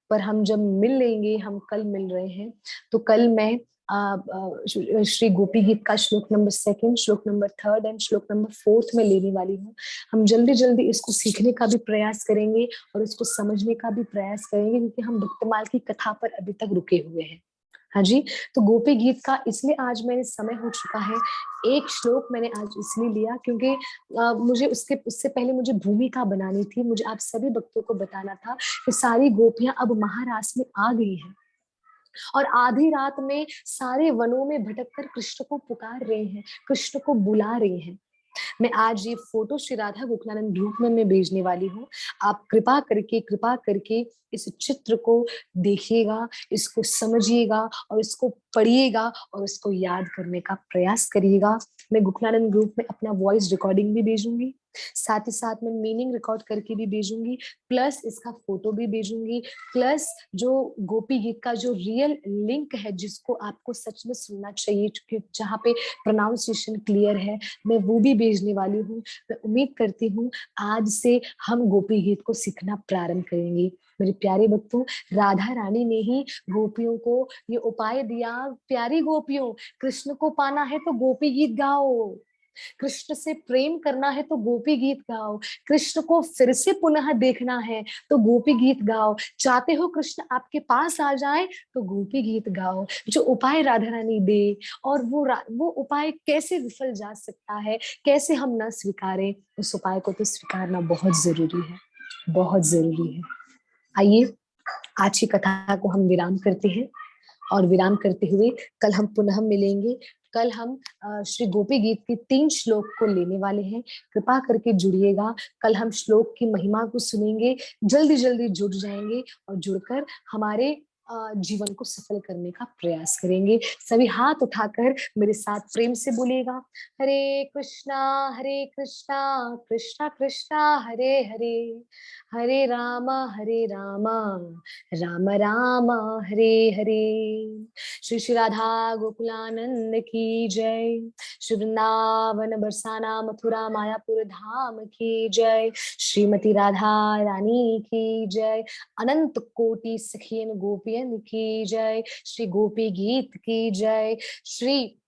पर हम जब मिल लेंगे, हम कल मिल रहे हैं, तो कल मैं श्री गोपी गीत का श्लोक नंबर 2, श्लोक नंबर 3 एंड श्लोक नंबर 4 में लेने वाली हूँ। हम जल्दी जल्दी इसको सीखने का भी प्रयास करेंगे और इसको समझने का भी प्रयास करेंगे, क्योंकि हम भक्तमाल की कथा पर अभी तक रुके हुए हैं। हाँ जी, तो गोपी गीत का इसलिए आज मेरे समय हो चुका है, एक श्लोक मैंने आज इसलिए लिया क्योंकि मुझे उससे पहले मुझे भूमिका बनानी थी। मुझे आप सभी भक्तों को बताना था कि सारी गोपियां अब महारास में आ गई हैं और आधी रात में सारे वनों में भटककर कृष्ण को पुकार रहे हैं, कृष्ण को बुला रहे हैं। मैं आज ये फोटो श्री राधा गोकुलानंद ग्रुप में मैं भेजने वाली हूँ। आप कृपा करके इस चित्र को देखिएगा, इसको समझिएगा और इसको पढ़िएगा और इसको याद करने का प्रयास करिएगा। मैं गोकुलानंद ग्रुप में अपना वॉइस रिकॉर्डिंग भी भेजूंगी, साथ ही साथ में मीनिंग रिकॉर्ड करके भी भेजूंगी, प्लस इसका फोटो भी भेजूंगी, प्लस जो गोपी गीत का जो रियल लिंक है जिसको आपको सच में सुनना चाहिए, क्योंकि जहाँ पे प्रोनाउंसिएशन क्लियर है, मैं वो भी भेजने वाली हूँ। मैं उम्मीद करती हूँ आज से हम गोपी गीत को सीखना प्रारंभ करेंगे। मेरे प्यारे भक्तों, राधा रानी ने ही गोपियों को ये उपाय दिया। प्यारी गोपियों, कृष्ण को पाना है तो गोपी गीत गाओ, कृष्ण से प्रेम करना है तो गोपी गीत गाओ, कृष्ण को फिर से पुनः देखना है तो गोपी गीत गाओ, चाहते हो कृष्ण आपके पास आ जाए तो गोपी गीत गाओ। जो उपाय राधा रानी दे, और वो उपाय कैसे विफल जा सकता है, कैसे हम ना स्वीकारें, उस उपाय को तो स्वीकारना बहुत जरूरी है, बहुत जरूरी है। आइए आज की कथा को हम विराम करते हैं और विराम करते हुए कल हम पुनः मिलेंगे। कल हम श्री गोपी गीत के 3 श्लोक को लेने वाले हैं। कृपा करके जुड़िएगा। कल हम श्लोक की महिमा को सुनेंगे, जल्दी जल्दी जुड़ जाएंगे और जुड़कर हमारे जीवन को सफल करने का प्रयास करेंगे। सभी हाथ उठाकर मेरे साथ प्रेम से बोलिएगा, हरे कृष्णा कृष्णा कृष्णा हरे हरे, हरे राम राम राम हरे हरे। श्री श्री राधा गोकुलानंद की जय, श्री वृंदावन बरसाना मथुरा मायापुर धाम की जय, श्रीमती राधा रानी की जय, अनंत कोटि सखियन गोपियन की जय, श्री गोपी गीत की जय, श्री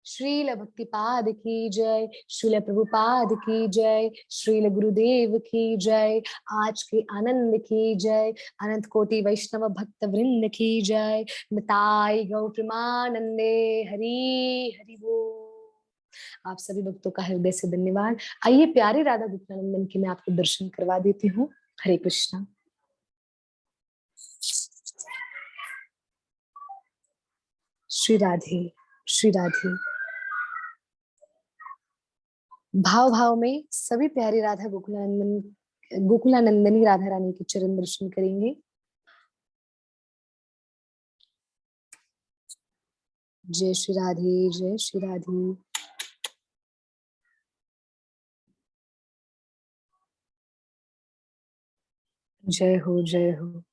श्रील भक्तिपाद की जय, श्रील प्रभुपाद की जय, श्रील गुरुदेव की जय, आज के आनंद की जय, अनंत कोटि वैष्णव भक्त वृंद की जय, निताई गौ प्रेमानंदे हरि हरि बोल। आप सभी भक्तों का हृदय से धन्यवाद। आइए प्यारे राधा गोकुलानंदन की मैं आपको दर्शन करवा देती हूँ। हरे कृष्णा। श्री राधे, श्री राधे। भाव भाव में सभी प्यारी राधा गोकुलानंदनी राधा रानी के चरण दर्शन करेंगे। जय श्री राधे, जय श्री राधे। जय हो, जय हो।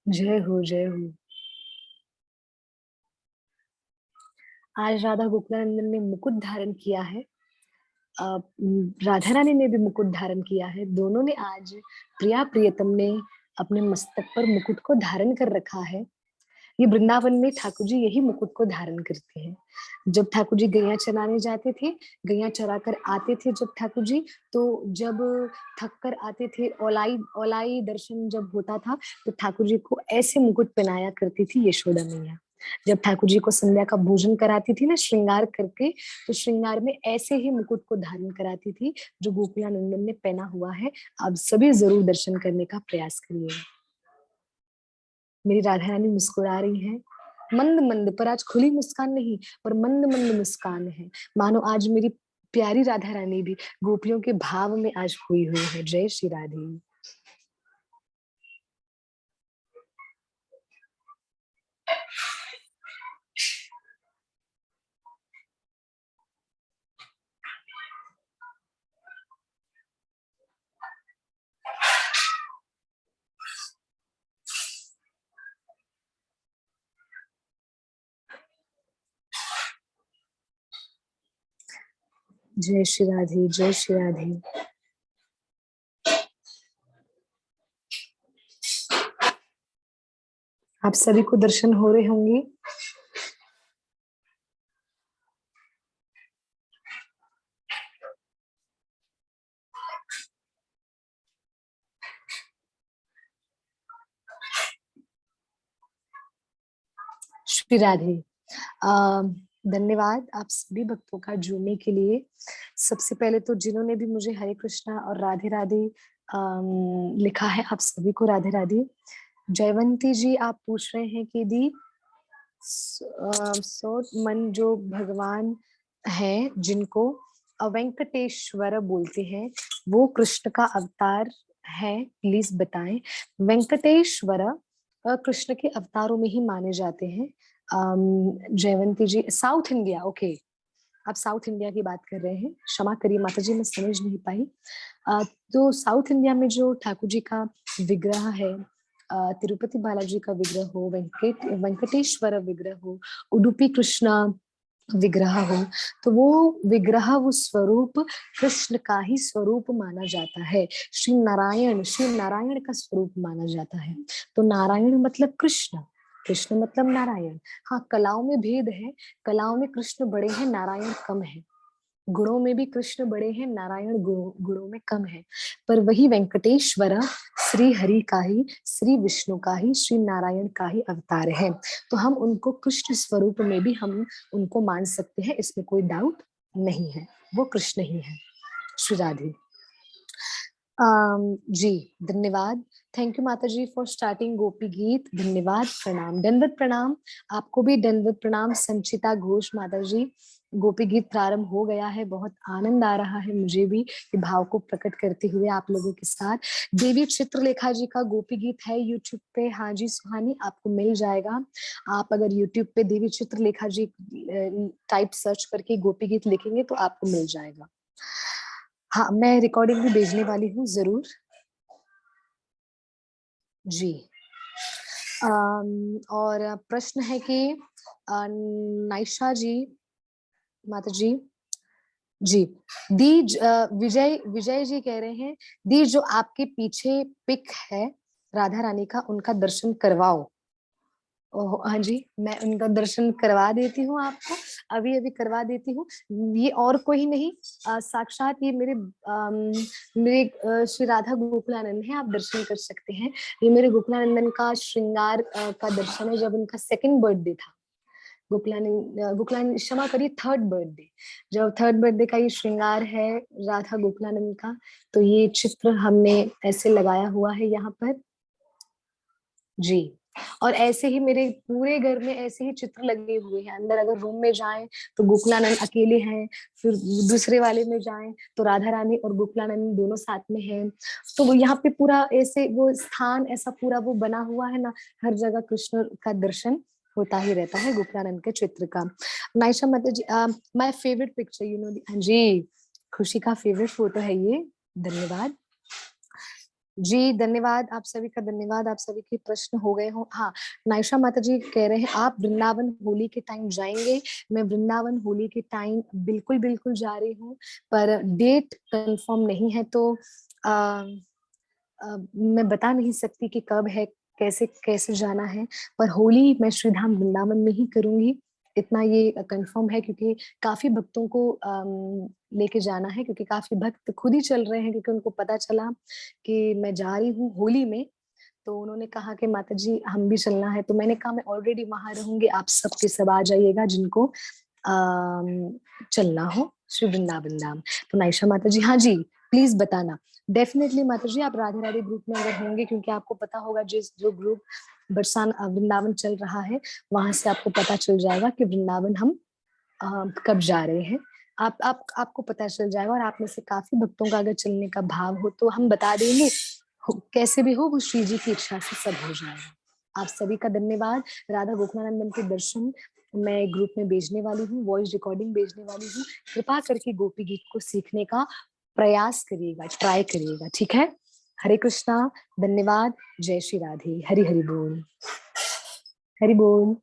जय हो, जय हो। आज राधा गोकुलानंदन ने मुकुट धारण किया है, राधा रानी ने भी मुकुट धारण किया है। दोनों ने आज, प्रिया प्रियतम ने अपने मस्तक पर मुकुट को धारण कर रखा है। ये वृंदावन में ठाकुर जी यही मुकुट को धारण करते हैं। जब ठाकुर जी गैया चराने जाते थे, गैया चरा कर आते थे जब ठाकुर जी, तो जब थक कर आते थे, ओलाई ओलाई दर्शन जब होता था, तो ठाकुर जी को ऐसे मुकुट पहनाया करती थी यशोदा मैया। जब ठाकुर जी को संध्या का भोजन कराती थी ना श्रृंगार करके, तो श्रृंगार में ऐसे ही मुकुट को धारण कराती थी जो गोकुलानंदन ने पहना हुआ है। आप सभी जरूर दर्शन करने का प्रयास करिएगा। मेरी राधा रानी मुस्कुरा रही हैं, मंद मंद, पर आज खुली मुस्कान नहीं, पर मंद मंद मुस्कान है, मानो आज मेरी प्यारी राधा रानी भी गोपियों के भाव में आज खोई हुई है। जय श्री राधे। जय श्री राधे, जय श्री राधे। आप सभी को दर्शन हो रहे होंगे। श्री राधे। धन्यवाद आप सभी भक्तों का जुड़ने के लिए। सबसे पहले तो जिन्होंने भी मुझे हरे कृष्णा और राधे राधे लिखा है, आप सभी को राधे राधे। जयवंती जी आप पूछ रहे हैं कि दी सो मन जो भगवान है जिनको वेंकटेश्वर बोलते हैं, वो कृष्ण का अवतार है, प्लीज बताएं। वेंकटेश्वर कृष्ण के अवतारों में ही माने जाते हैं। जयवंती जी साउथ इंडिया, ओके आप साउथ इंडिया की बात कर रहे हैं, क्षमा करिए माता जी मैं समझ नहीं पाई। तो साउथ इंडिया में जो ठाकुर जी का विग्रह है, तिरुपति बालाजी का विग्रह हो, वेंकटेश्वर विग्रह हो, उडुपी कृष्णा विग्रह हो, तो वो विग्रह वो स्वरूप कृष्ण का ही स्वरूप माना जाता है। श्री नारायण का स्वरूप माना जाता है। तो नारायण मतलब कृष्ण, कृष्ण मतलब नारायण। हाँ कलाओं में भेद है, कलाओं में कृष्ण बड़े हैं, नारायण कम है। गुणों में भी कृष्ण बड़े हैं, नारायण गुणों में कम है। पर वही वेंकटेश्वर श्री हरि का ही, श्री विष्णु का ही, श्री नारायण का ही अवतार है। तो हम उनको कृष्ण स्वरूप में भी हम उनको मान सकते हैं, इसमें कोई डाउट नहीं है, वो कृष्ण ही है। श्री राधे। जी धन्यवाद। थैंक यू माता जी फॉर स्टार्टिंग गोपी गीत। धन्यवाद, प्रणाम, दंडवत प्रणाम। आपको भी दंडवत प्रणाम। संचिता घोष माता जी, गोपी गीत प्रारंभ हो गया है, बहुत आनंद आ रहा है मुझे भी कि भाव को प्रकट करते हुए आप लोगों के साथ। देवी चित्रलेखा जी का गोपी गीत है यूट्यूब पे, हाँ जी सुहानी आपको मिल जाएगा। आप अगर यूट्यूब पे देवी चित्रलेखा जी टाइप सर्च करके गोपी गीत लिखेंगे तो आपको मिल जाएगा। हाँ मैं रिकॉर्डिंग भी भेजने वाली हूँ जरूर जी। और प्रश्न है कि नाइशा जी माता जी जी विजय विजय जी कह रहे हैं दी जो आपके पीछे पिक है राधा रानी का, उनका दर्शन करवाओ। ओह हाँ जी मैं उनका दर्शन करवा देती हूँ आपको, अभी अभी करवा देती हूँ। ये और कोई नहीं, साक्षात ये मेरे श्री राधा गोकुलानंद है, आप दर्शन कर सकते हैं। ये मेरे गोकुलानंदन का श्रृंगार का दर्शन है, जब उनका सेकंड बर्थडे था। गोकुलानंद क्षमा करिए थर्ड बर्थडे, जब थर्ड बर्थडे का ये श्रृंगार है राधा गोकुलानंद का, तो ये चित्र हमने ऐसे लगाया हुआ है यहाँ पर जी। और ऐसे ही मेरे पूरे घर में ऐसे ही चित्र लगे हुए हैं। अंदर अगर रूम में जाएं तो गोकुलानंद अकेले हैं, फिर दूसरे वाले में जाएं तो राधा रानी और गोकुलानंद दोनों साथ में हैं। तो वो यहाँ पे पूरा ऐसे वो स्थान ऐसा पूरा वो बना हुआ है ना, हर जगह कृष्ण का दर्शन होता ही रहता है गोकुलानंद के चित्र का। नाइशा माता ji my favourite picture you know जी, खुशी का फेवरेट फोटो है ये। धन्यवाद जी, धन्यवाद आप सभी का, धन्यवाद आप सभी के प्रश्न हो गए हो। हाँ नाइशा माता जी कह रहे हैं आप वृंदावन होली के टाइम जाएंगे। मैं वृंदावन होली के टाइम बिल्कुल बिल्कुल जा रही हूँ, पर डेट कंफर्म नहीं है, तो आ, मैं बता नहीं सकती कि कब है, कैसे कैसे जाना है। पर होली मैं श्रीधाम वृंदावन में ही करूंगी, इतना ये कंफर्म है, क्योंकि काफी भक्तों को लेके जाना है, क्योंकि काफी भक्त खुद ही चल रहे हैं, क्योंकि उनको पता चला कि मैं जा रही हूँ होली में। तो उन्होंने कहा कि माता जी हम भी चलना है, तो मैंने कहा मैं ऑलरेडी वहां रहूंगी, आप सबके सब आ जाइएगा जिनको चलना हो श्री वृंदावन धाम। तो नाइशा माता जी हाँ जी प्लीज बताना। डेफिनेटली माता जी आप राधे राधे ग्रुप में अगर होंगे, क्योंकि आपको पता होगा जिस जो ग्रुप बरसान वृंदावन चल रहा है, वहां से आपको पता चल जाएगा कि वृंदावन हम कब जा रहे हैं। आपको पता चल जाएगा, और आप में से काफी भक्तों का अगर चलने का भाव हो तो हम बता देंगे, कैसे भी हो वो श्री जी की इच्छा से सब हो जाएगा। आप सभी का धन्यवाद। राधा गोकुलानंदन के दर्शन मैं ग्रुप में भेजने वाली हूँ, वॉइस रिकॉर्डिंग भेजने वाली हूँ। कृपा करके गोपी गीत को सीखने का प्रयास करिएगा, ट्राई करिएगा, ठीक है। हरे कृष्णा, धन्यवाद, जय श्री राधे, हरि हरि बोल, हरि बोल।